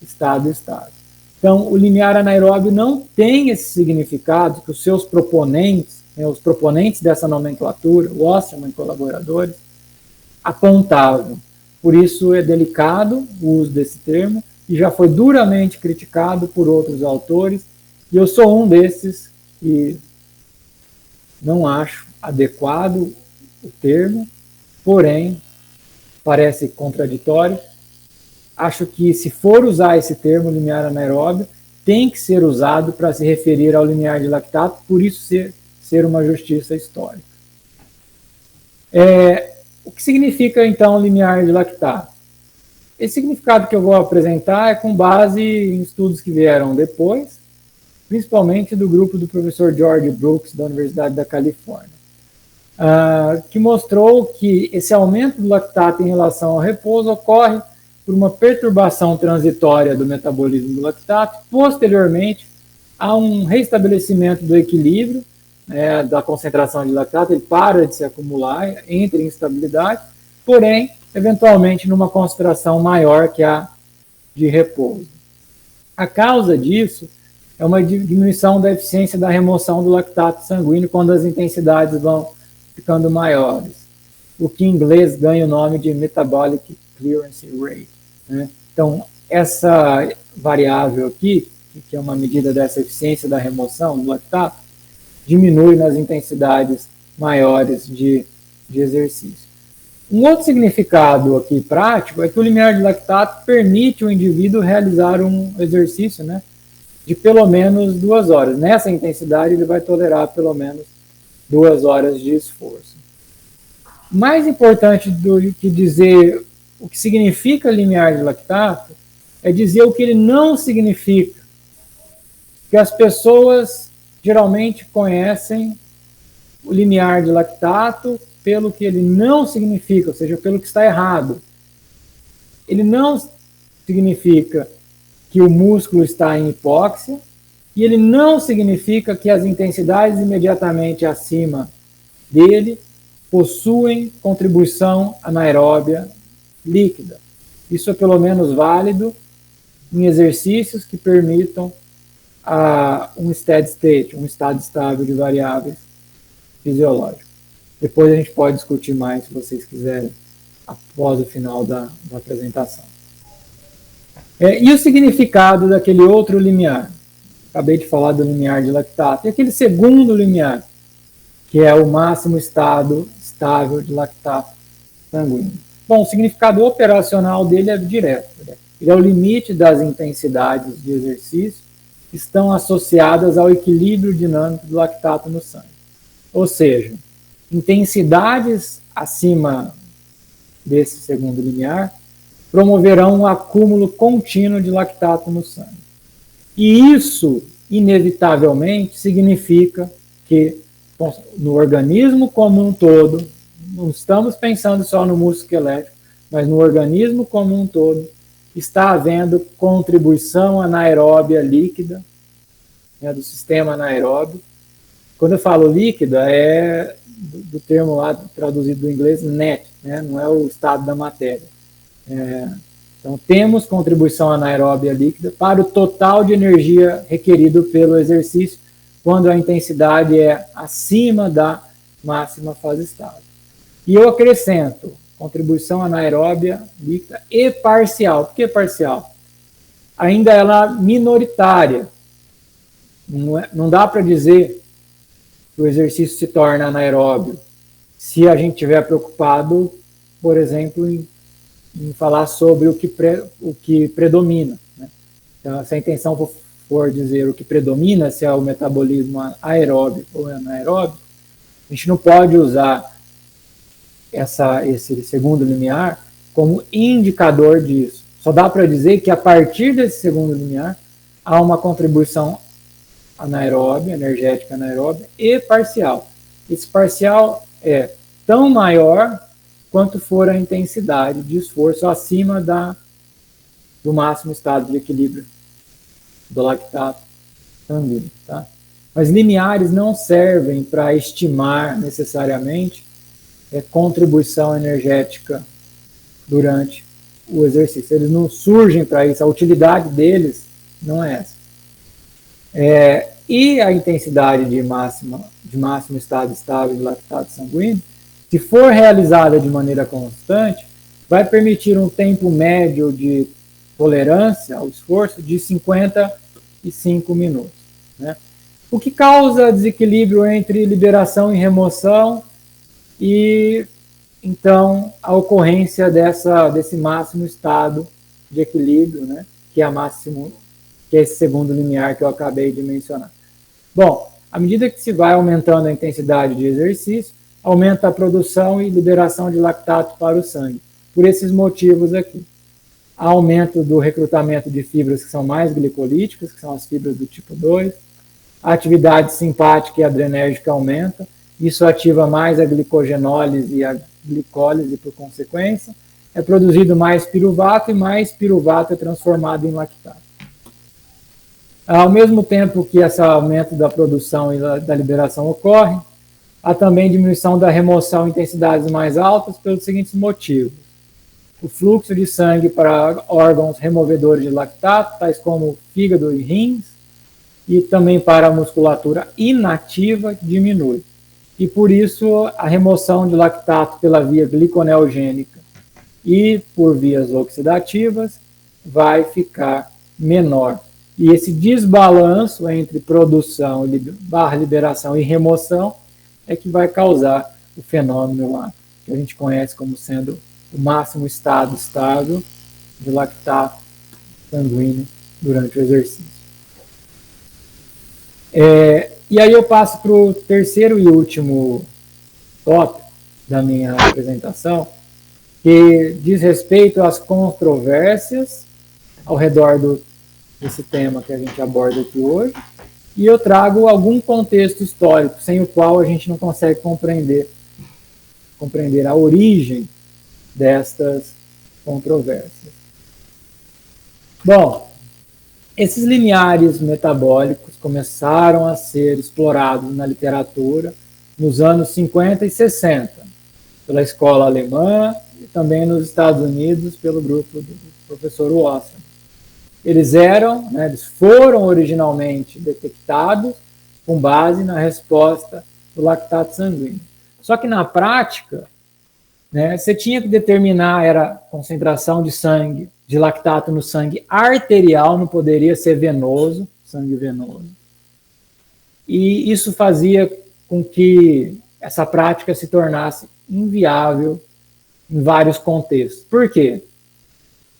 Speaker 2: estado estável. Então, o limiar anaeróbio não tem esse significado que os seus proponentes, os proponentes dessa nomenclatura, o Osterman e colaboradores, apontavam. Por isso é delicado o uso desse termo e já foi duramente criticado por outros autores, e eu sou um desses que não acho adequado o termo, porém, parece contraditório. Acho que se for usar esse termo, limiar anaeróbio, tem que ser usado para se referir ao limiar de lactato, por isso ser uma justiça histórica. O que significa, então, limiar de lactato? Esse significado que eu vou apresentar é com base em estudos que vieram depois, principalmente do grupo do professor George Brooks, da Universidade da Califórnia, que mostrou que esse aumento do lactato em relação ao repouso ocorre por uma perturbação transitória do metabolismo do lactato, posteriormente a um restabelecimento do equilíbrio, da concentração de lactato, ele para de se acumular, entra em instabilidade, porém, eventualmente, numa concentração maior que a de repouso. A causa disso é uma diminuição da eficiência da remoção do lactato sanguíneo quando as intensidades vão ficando maiores, o que em inglês ganha o nome de metabolic clearance rate. Então, essa variável aqui, que é uma medida dessa eficiência da remoção do lactato, diminui nas intensidades maiores de exercício. Um outro significado aqui prático é que o limiar de lactato permite o indivíduo realizar um exercício, de pelo menos 2 horas. Nessa intensidade, ele vai tolerar pelo menos 2 horas de esforço. Mais importante do que dizer o que significa limiar de lactato é dizer o que ele não significa. Porque as pessoas geralmente conhecem o limiar de lactato pelo que ele não significa, ou seja, pelo que está errado. Ele não significa que o músculo está em hipóxia e ele não significa que as intensidades imediatamente acima dele possuem contribuição anaeróbia líquida. Isso é pelo menos válido em exercícios que permitam um steady state, um estado estável de variáveis fisiológicos. Depois a gente pode discutir mais, se vocês quiserem, após o final da apresentação. E o significado daquele outro limiar? Acabei de falar do limiar de lactato. E aquele segundo limiar, que é o máximo estado estável de lactato sanguíneo. Bom, o significado operacional dele é direto. Ele é o limite das intensidades de exercício que estão associadas ao equilíbrio dinâmico do lactato no sangue. Ou seja, intensidades acima desse segundo limiar promoverão um acúmulo contínuo de lactato no sangue. E isso, inevitavelmente, significa que no organismo como um todo, não estamos pensando só no músculo esquelético, mas no organismo como um todo, está havendo contribuição anaeróbia líquida, do sistema anaeróbio. Quando eu falo líquida, é do termo lá traduzido do inglês net, não é o estado da matéria. Então, temos contribuição anaeróbia líquida para o total de energia requerido pelo exercício, quando a intensidade é acima da máxima fase estável. E eu acrescento contribuição anaeróbia líquida e parcial. Por que parcial? Ainda ela minoritária. Não dá para dizer que o exercício se torna anaeróbio se a gente estiver preocupado, por exemplo, em falar sobre o que predomina. Então, se a intenção for dizer o que predomina, se é o metabolismo aeróbico ou anaeróbico, a gente não pode usar esse segundo limiar como indicador disso. Só dá para dizer que a partir desse segundo limiar há uma contribuição anaeróbia, energética anaeróbia e parcial. Esse parcial é tão maior quanto for a intensidade de esforço acima do máximo estado de equilíbrio do lactato sanguíneo. Tá? Mas limiares não servem para estimar necessariamente contribuição energética durante o exercício. Eles não surgem para isso. A utilidade deles não é essa. E a intensidade de máximo estado estável de lactato sanguíneo, se for realizada de maneira constante, vai permitir um tempo médio de tolerância ao esforço de 55 minutos. Né? O que causa desequilíbrio entre liberação e remoção e, então, a ocorrência desse máximo estado de equilíbrio, né? que é esse segundo limiar que eu acabei de mencionar. Bom, à medida que se vai aumentando a intensidade de exercício, aumenta a produção e liberação de lactato para o sangue. Por esses motivos aqui. Há aumento do recrutamento de fibras que são mais glicolíticas, que são as fibras do tipo 2. A atividade simpática e adrenérgica aumenta. Isso ativa mais a glicogenólise e a glicólise por consequência. É produzido mais piruvato e mais piruvato é transformado em lactato. Ao mesmo tempo que esse aumento da produção e da liberação ocorre, há também diminuição da remoção em intensidades mais altas pelos seguintes motivos. O fluxo de sangue para órgãos removedores de lactato, tais como fígado e rins, e também para a musculatura inativa, diminui. E por isso a remoção de lactato pela via gliconeogênica e por vias oxidativas vai ficar menor. E esse desbalanço entre produção, liberação e remoção é que vai causar o fenômeno lá, que a gente conhece como sendo o máximo estado estável de lactato sanguíneo durante o exercício. E aí eu passo para o terceiro e último tópico da minha apresentação, que diz respeito às controvérsias ao redor desse tema que a gente aborda aqui hoje, e eu trago algum contexto histórico sem o qual a gente não consegue compreender a origem destas controvérsias. Bom, esses limiares metabólicos começaram a ser explorados na literatura nos anos 50 e 60, pela escola alemã e também nos Estados Unidos pelo grupo do professor Wasserman. Eles foram originalmente detectados com base na resposta do lactato sanguíneo. Só que na prática, você tinha que determinar era a concentração de sangue, de lactato no sangue arterial, não poderia ser venoso, sangue venoso. E isso fazia com que essa prática se tornasse inviável em vários contextos. Por quê?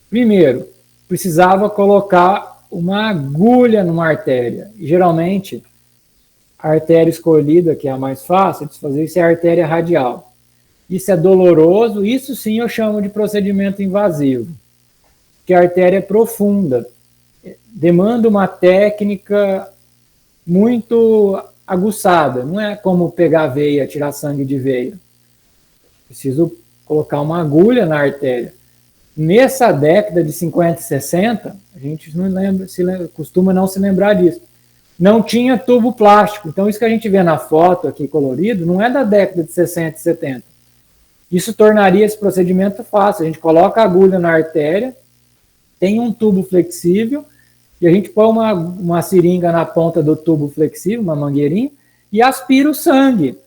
Speaker 2: Primeiro, precisava colocar uma agulha numa artéria. E, geralmente, a artéria escolhida, que é a mais fácil de fazer, isso é a artéria radial. Isso é doloroso, isso sim eu chamo de procedimento invasivo, que a artéria é profunda, demanda uma técnica muito aguçada, não é como pegar veia, tirar sangue de veia. Preciso colocar uma agulha na artéria. Nessa década de 50 e 60, a gente costuma não se lembrar disso. Não tinha tubo plástico. Então, isso que a gente vê na foto aqui colorido, não é da década de 60 e 70. Isso tornaria esse procedimento fácil. A gente coloca a agulha na artéria, tem um tubo flexível, e a gente põe uma seringa na ponta do tubo flexível, uma mangueirinha, e aspira o sangue.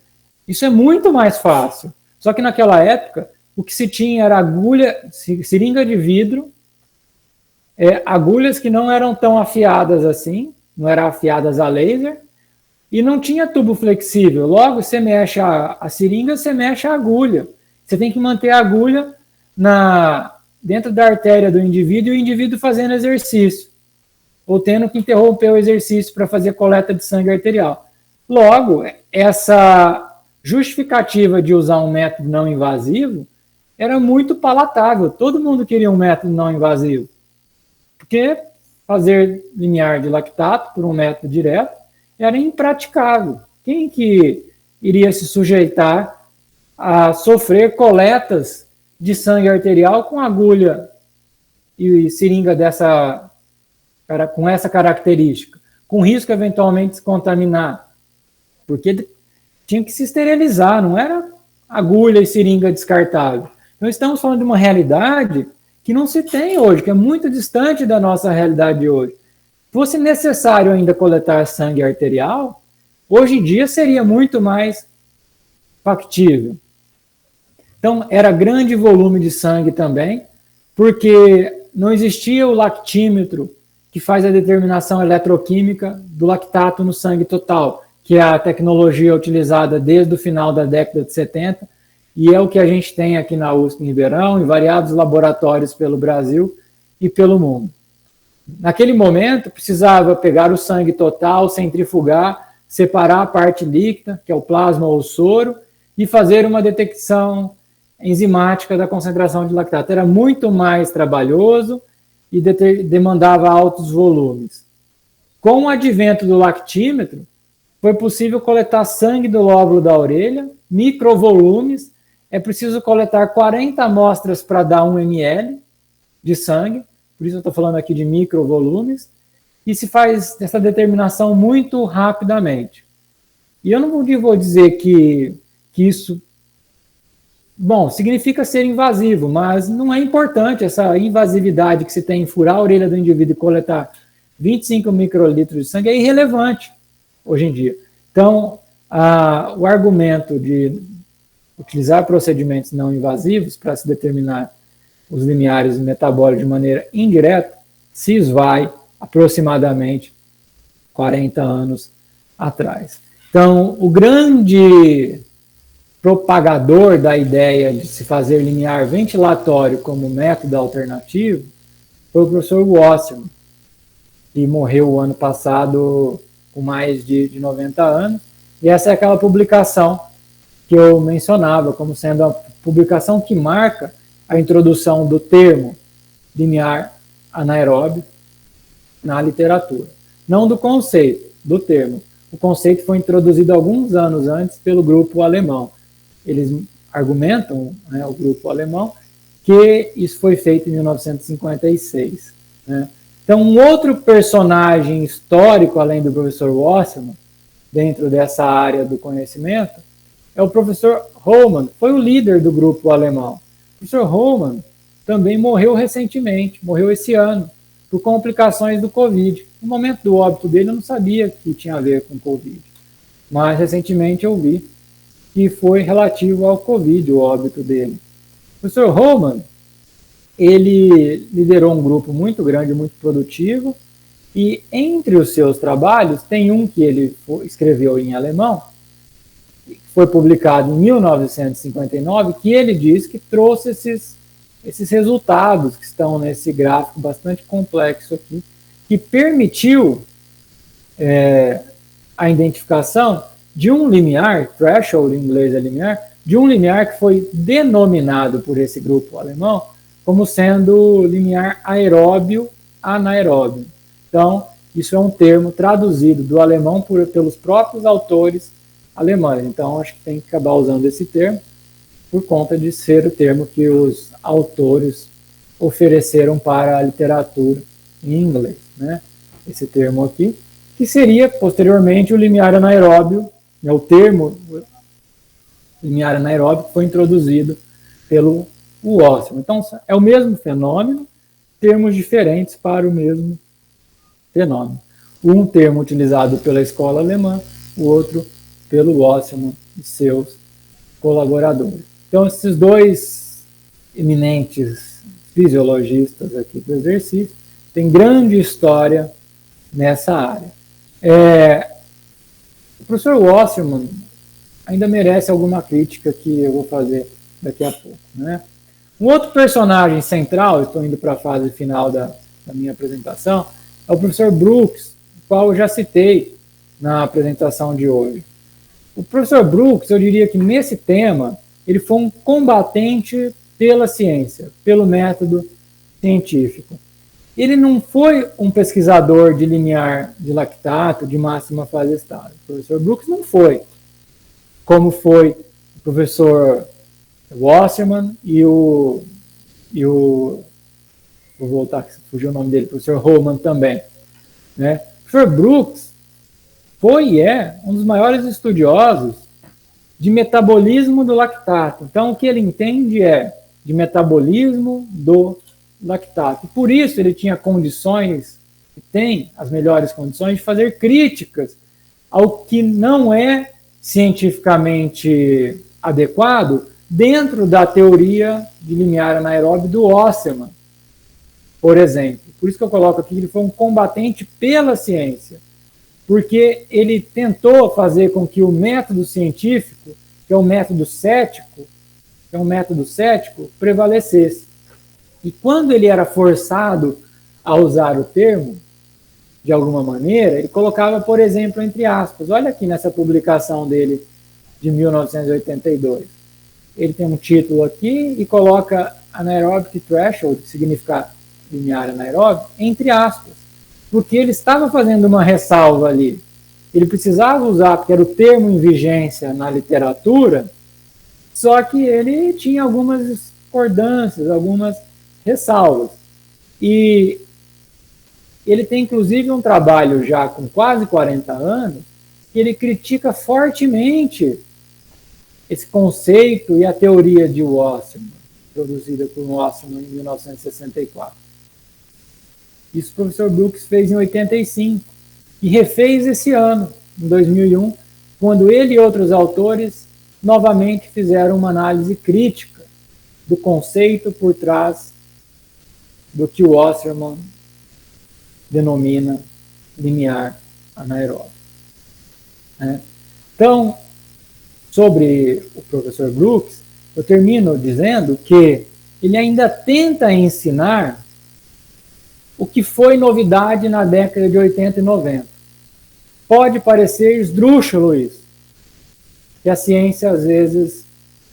Speaker 2: Isso é muito mais fácil. Só que naquela época, o que se tinha era seringa de vidro, agulhas que não eram tão afiadas assim, não eram afiadas a laser, e não tinha tubo flexível. Logo, você mexe a seringa, você mexe a agulha. Você tem que manter a agulha dentro da artéria do indivíduo e o indivíduo fazendo exercício, ou tendo que interromper o exercício para fazer coleta de sangue arterial. Logo, essa justificativa de usar um método não invasivo era muito palatável. Todo mundo queria um método não invasivo. Porque fazer limiar de lactato por um método direto era impraticável. Quem que iria se sujeitar a sofrer coletas de sangue arterial com agulha e seringa com essa característica, com risco eventualmente de se contaminar? Porque tinha que se esterilizar, não era agulha e seringa descartável. Então, estamos falando de uma realidade que não se tem hoje, que é muito distante da nossa realidade de hoje. fosse necessário ainda coletar sangue arterial, hoje em dia seria muito mais factível. Então, era grande volume de sangue também, porque não existia o lactímetro, que faz a determinação eletroquímica do lactato no sangue total, que é a tecnologia utilizada desde o final da década de 70, e é o que a gente tem aqui na USP em Ribeirão, em variados laboratórios pelo Brasil e pelo mundo. Naquele momento, precisava pegar o sangue total, centrifugar, separar a parte líquida, que é o plasma ou o soro, e fazer uma detecção enzimática da concentração de lactato. Era muito mais trabalhoso e demandava altos volumes. Com o advento do lactímetro, foi possível coletar sangue do lóbulo da orelha, microvolumes. É preciso coletar 40 amostras para dar 1 ml de sangue, por isso eu estou falando aqui de microvolumes, e se faz essa determinação muito rapidamente. E eu não vou dizer que isso, bom, significa ser invasivo, mas não é importante essa invasividade que se tem em furar a orelha do indivíduo e coletar 25 microlitros de sangue, é irrelevante hoje em dia. Então, o argumento de utilizar procedimentos não invasivos para se determinar os limiares metabólicos de maneira indireta se esvai aproximadamente 40 anos atrás. Então, o grande propagador da ideia de se fazer limiar ventilatório como método alternativo foi o professor Wasserman, que morreu o ano passado com mais de 90 anos, e essa é aquela publicação que eu mencionava como sendo a publicação que marca a introdução do termo limiar anaeróbio na literatura. Não do conceito, do termo. O conceito foi introduzido alguns anos antes pelo grupo alemão. Eles argumentam, né, o grupo alemão, que isso foi feito em 1956. Né? Então, um outro personagem histórico, além do professor Wasserman, dentro dessa área do conhecimento, é o professor Hohmann, foi o líder do grupo alemão. O professor Hohmann também morreu recentemente, morreu esse ano, por complicações do Covid. No momento do óbito dele, eu não sabia que tinha a ver com Covid, mas recentemente eu vi que foi relativo ao Covid, o óbito dele. O professor Hohmann, ele liderou um grupo muito grande, muito produtivo, e entre os seus trabalhos, tem um que ele escreveu em alemão, foi publicado em 1959, que ele diz que trouxe esses resultados que estão nesse gráfico bastante complexo aqui, que permitiu a identificação de um limiar, threshold em inglês é limiar, de um limiar que foi denominado por esse grupo alemão como sendo limiar aeróbio anaeróbio. Então, isso é um termo traduzido do alemão pelos próprios autores alemães. Então, acho que tem que acabar usando esse termo por conta de ser o termo que os autores ofereceram para a literatura em inglês, né? Esse termo aqui, que seria posteriormente o limiar anaeróbio, né? O termo limiar anaeróbio foi introduzido pelo Wasserman. Então, é o mesmo fenômeno, termos diferentes para o mesmo fenômeno. Um termo utilizado pela escola alemã, o outro pelo Wasserman e seus colaboradores. Então, esses dois eminentes fisiologistas aqui do exercício têm grande história nessa área. O professor Wasserman ainda merece alguma crítica que eu vou fazer daqui a pouco, né? Um outro personagem central, estou indo para a fase final da minha apresentação, é o professor Brooks, o qual eu já citei na apresentação de hoje. O professor Brooks, eu diria que nesse tema, ele foi um combatente pela ciência, pelo método científico. Ele não foi um pesquisador de limiar de lactato, de máxima fase estável. O professor Brooks não foi, como foi o professor Wasserman e o vou voltar, que fugiu o nome dele, o professor Hohmann também. Né? O professor Brooks foi e é um dos maiores estudiosos de metabolismo do lactato. Então, o que ele entende é de metabolismo do lactato. Por isso, ele tinha condições que tem as melhores condições de fazer críticas ao que não é cientificamente adequado dentro da teoria de limiar anaeróbio do Wassermann, por exemplo. Por isso que eu coloco aqui que ele foi um combatente pela ciência, porque ele tentou fazer com que o método científico, que é um método cético, prevalecesse. E quando ele era forçado a usar o termo, de alguma maneira, ele colocava, por exemplo, entre aspas. Olha aqui nessa publicação dele de 1982. Ele tem um título aqui e coloca anaerobic threshold, que significa limiar anaeróbico, entre aspas. Porque ele estava fazendo uma ressalva ali. Ele precisava usar, porque era o termo em vigência na literatura, só que ele tinha algumas discordâncias, algumas ressalvas. E ele tem, inclusive, um trabalho já com quase 40 anos, que ele critica fortemente esse conceito e a teoria de Wassermann, produzida por Wassermann em 1964. Isso o professor Brooks fez em 85 e refez esse ano, em 2001, quando ele e outros autores novamente fizeram uma análise crítica do conceito por trás do que o Wassermann denomina limiar anaeróbio. Então, sobre o professor Brooks, eu termino dizendo que ele ainda tenta ensinar o que foi novidade na década de 80 e 90. Pode parecer esdrúxulo isso, que a ciência às vezes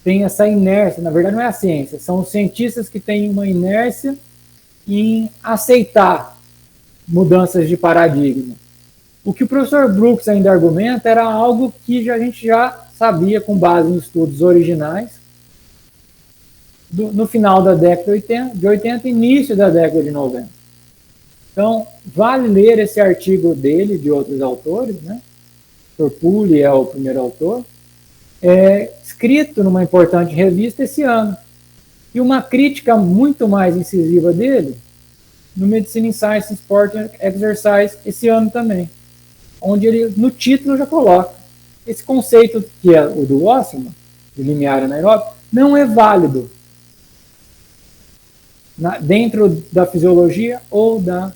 Speaker 2: tem essa inércia, na verdade não é a ciência, são os cientistas que têm uma inércia em aceitar mudanças de paradigma. O que o professor Brooks ainda argumenta era algo que a gente já sabia com base em estudos originais no final da década de 80 e início da década de 90. Então, vale ler esse artigo dele e de outros autores, né? O Dr. Pulli é o primeiro autor, escrito numa importante revista esse ano. E uma crítica muito mais incisiva dele no Medicine in Science, Sport and Exercise esse ano também, onde ele, no título, já coloca esse conceito que é o do Wassermann, de limiar anaeróbico, não é válido dentro da fisiologia ou da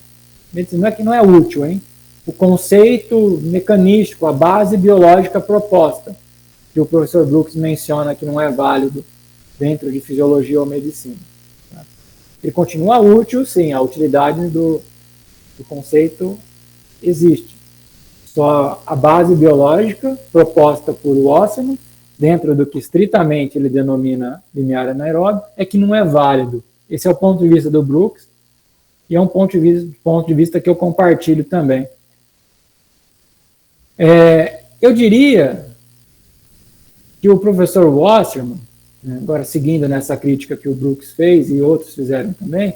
Speaker 2: medicina. Não é que não é útil, hein? O conceito mecanístico, a base biológica proposta, que o professor Brooks menciona que não é válido dentro de fisiologia ou medicina. Ele continua útil, sim, a utilidade do conceito existe. Só a base biológica proposta por Wassermann, dentro do que estritamente ele denomina limiar anaeróbio, é que não é válido. Esse é o ponto de vista do Brooks e é um ponto de vista que eu compartilho também. Eu diria que o professor Wassermann, agora seguindo nessa crítica que o Brooks fez e outros fizeram também,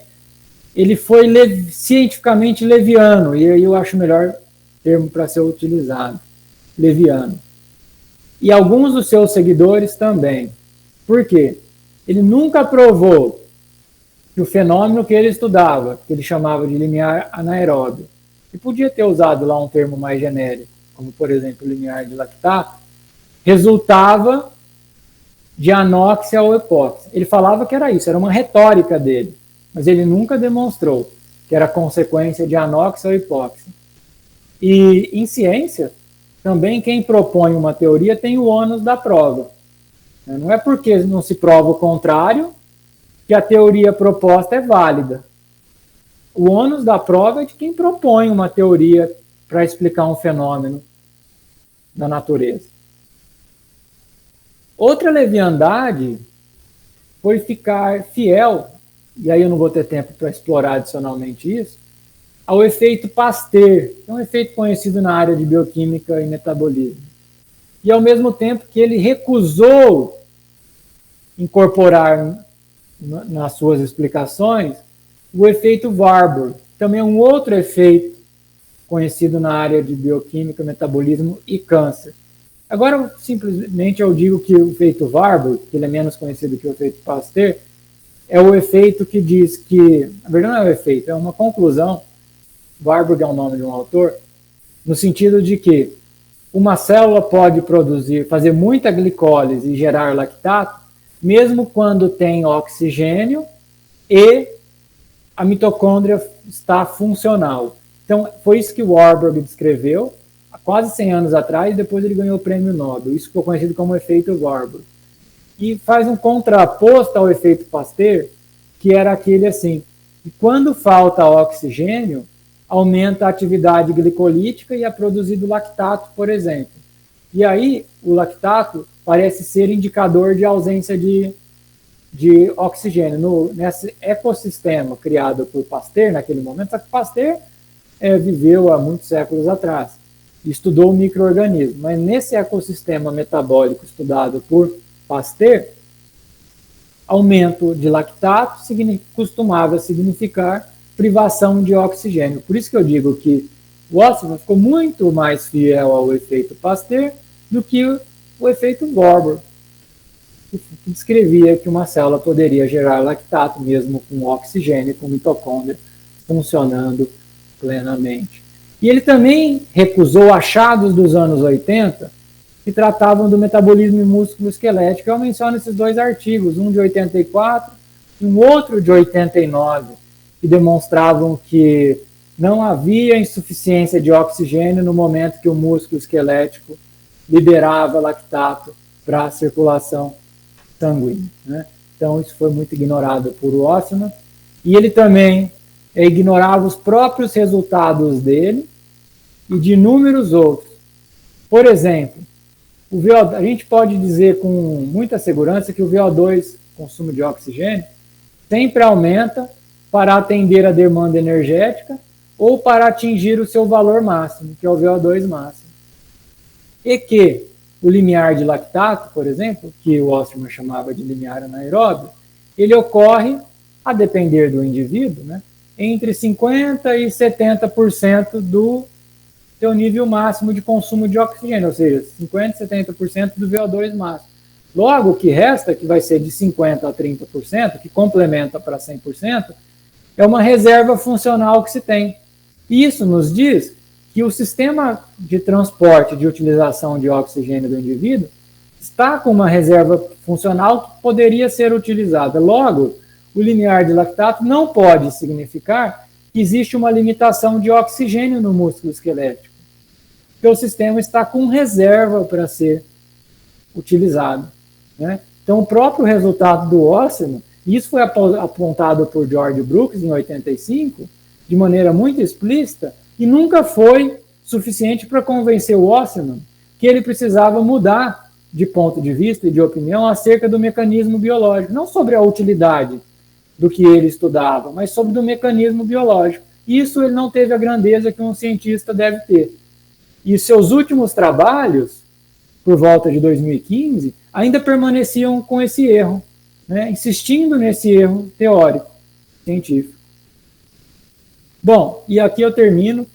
Speaker 2: ele foi cientificamente leviano, e aí eu acho o melhor termo para ser utilizado, leviano. E alguns dos seus seguidores também. Por quê? Ele nunca provou que o fenômeno que ele estudava, que ele chamava de limiar anaeróbio, e podia ter usado lá um termo mais genérico, como por exemplo limiar de lactato, resultava de anóxia ou hipóxia. Ele falava que era isso, era uma retórica dele, mas ele nunca demonstrou que era consequência de anóxia ou hipóxia. E em ciência, também quem propõe uma teoria tem o ônus da prova. Não é porque não se prova o contrário que a teoria proposta é válida. O ônus da prova é de quem propõe uma teoria para explicar um fenômeno da natureza. Outra leviandade foi ficar fiel, e aí eu não vou ter tempo para explorar adicionalmente isso, ao efeito Pasteur, que é um efeito conhecido na área de bioquímica e metabolismo. E ao mesmo tempo que ele recusou incorporar nas suas explicações o efeito Warburg, também é um outro efeito conhecido na área de bioquímica, metabolismo e câncer. Agora, simplesmente eu digo que o efeito Warburg, que ele é menos conhecido que o efeito Pasteur, é o efeito que diz que, na verdade não é o efeito, é uma conclusão Warburg é o nome de um autor, no sentido de que uma célula pode fazer muita glicólise e gerar lactato, mesmo quando tem oxigênio e a mitocôndria está funcional. Então, foi isso que o Warburg descreveu há quase 100 anos atrás, e depois ele ganhou o prêmio Nobel. Isso ficou conhecido como efeito Warburg. E faz um contraposto ao efeito Pasteur, que era aquele assim, que quando falta oxigênio, aumenta a atividade glicolítica e é produzido lactato, por exemplo. E aí, o lactato parece ser indicador de ausência de oxigênio. Nesse ecossistema criado por Pasteur, naquele momento, só que Pasteur viveu há muitos séculos atrás, estudou o micro-organismo, mas nesse ecossistema metabólico estudado por Pasteur, aumento de lactato costumava significar privação de oxigênio. Por isso que eu digo que o Ostman ficou muito mais fiel ao efeito Pasteur do que o efeito Warburg, que descrevia que uma célula poderia gerar lactato mesmo com oxigênio, com mitocôndria funcionando plenamente. E ele também recusou achados dos anos 80 que tratavam do metabolismo e músculo esquelético. Eu menciono esses dois artigos, um de 84 e um outro de 89, que demonstravam que não havia insuficiência de oxigênio no momento que o músculo esquelético liberava lactato para a circulação sanguínea, né? Então, isso foi muito ignorado por Ostman. E ele também ignorava os próprios resultados dele e de inúmeros outros. Por exemplo, a gente pode dizer com muita segurança que o VO2, consumo de oxigênio, sempre aumenta para atender a demanda energética ou para atingir o seu valor máximo, que é o VO2 máximo. E que o limiar de lactato, por exemplo, que o Ostman chamava de limiar anaeróbio, ele ocorre, a depender do indivíduo, né, entre 50% e 70% do seu nível máximo de consumo de oxigênio, ou seja, 50% e 70% do VO2 máximo. Logo, o que resta, que vai ser de 50% a 30%, que complementa para 100%, é uma reserva funcional que se tem. Isso nos diz que o sistema de transporte de utilização de oxigênio do indivíduo está com uma reserva funcional que poderia ser utilizada. Logo, o limiar de lactato não pode significar que existe uma limitação de oxigênio no músculo esquelético, porque o sistema está com reserva para ser utilizado, né? Então, o próprio resultado do Ostman, isso foi apontado por George Brooks em 85, de maneira muito explícita, e nunca foi suficiente para convencer o Ostman que ele precisava mudar de ponto de vista e de opinião acerca do mecanismo biológico, não sobre a utilidade do que ele estudava, mas sobre o mecanismo biológico. Isso ele não teve a grandeza que um cientista deve ter. E seus últimos trabalhos, por volta de 2015, ainda permaneciam com esse erro, né, insistindo nesse erro teórico, científico. Bom, e aqui eu termino,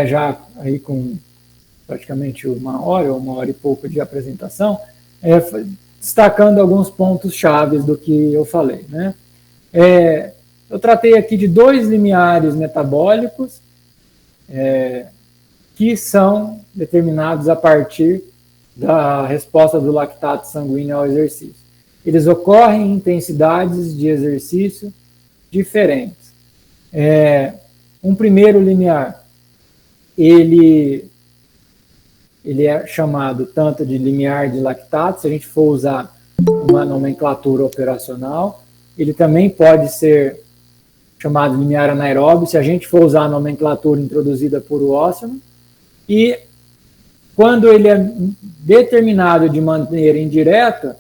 Speaker 2: já aí com praticamente uma hora e pouco de apresentação, destacando alguns pontos chaves do que eu falei, né? Eu tratei aqui de 2 limiares metabólicos que são determinados a partir da resposta do lactato sanguíneo ao exercício. Eles ocorrem em intensidades de exercício diferentes. Um primeiro limiar, ele é chamado tanto de limiar de lactato, se a gente for usar uma nomenclatura operacional. Ele também pode ser chamado limiar anaeróbio, se a gente for usar a nomenclatura introduzida por Ostman. E quando ele é determinado de maneira indireta,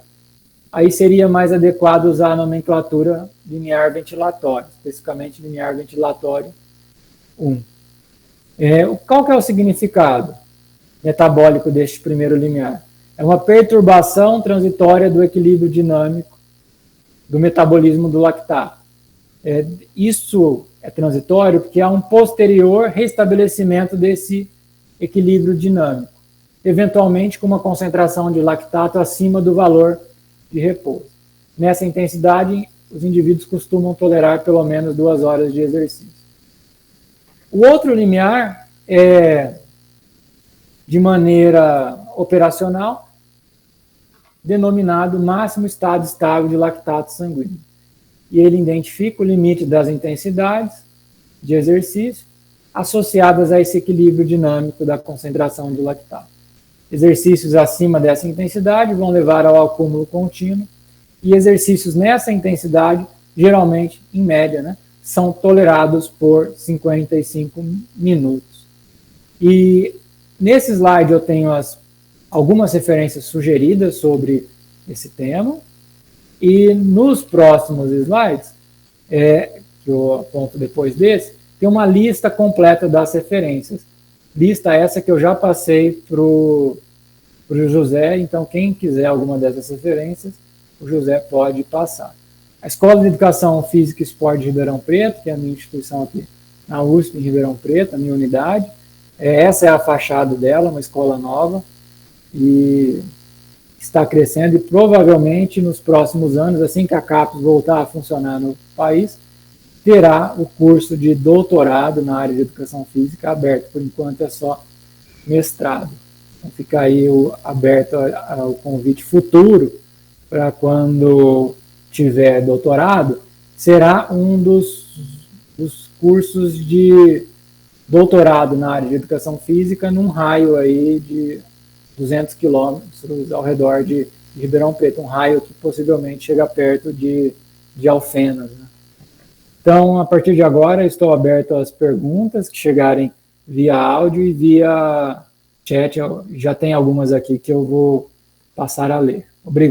Speaker 2: aí seria mais adequado usar a nomenclatura limiar ventilatório, especificamente limiar ventilatório 1. Qual que é o significado metabólico deste primeiro limiar? É uma perturbação transitória do equilíbrio dinâmico do metabolismo do lactato. Isso é transitório porque há um posterior restabelecimento desse equilíbrio dinâmico, eventualmente com uma concentração de lactato acima do valor de repouso. Nessa intensidade, os indivíduos costumam tolerar pelo menos 2 horas de exercício. O outro limiar é de maneira operacional, denominado máximo estado estável de lactato sanguíneo. E ele identifica o limite das intensidades de exercício associadas a esse equilíbrio dinâmico da concentração de lactato. Exercícios acima dessa intensidade vão levar ao acúmulo contínuo, e exercícios nessa intensidade, geralmente, em média, né, são tolerados por 55 minutos. E nesse slide eu tenho algumas referências sugeridas sobre esse tema, e nos próximos slides, que eu aponto depois desse, tem uma lista completa das referências. Lista essa que eu já passei para o José, então quem quiser alguma dessas referências, o José pode passar. A Escola de Educação Física e Esporte de Ribeirão Preto, que é a minha instituição aqui na USP, em Ribeirão Preto, a minha unidade, essa é a fachada dela, uma escola nova, e está crescendo, e provavelmente nos próximos anos, assim que a CAPES voltar a funcionar no país, terá o curso de doutorado na área de Educação Física aberto. Por enquanto é só mestrado. Então fica aí aberto ao convite futuro para quando tiver doutorado, será um dos cursos de doutorado na área de Educação Física num raio aí de 200 quilômetros ao redor de Ribeirão Preto, um raio que possivelmente chega perto de Alfenas, né? Então, a partir de agora, estou aberto às perguntas que chegarem via áudio e via chat. Já tem algumas aqui que eu vou passar a ler. Obrigado.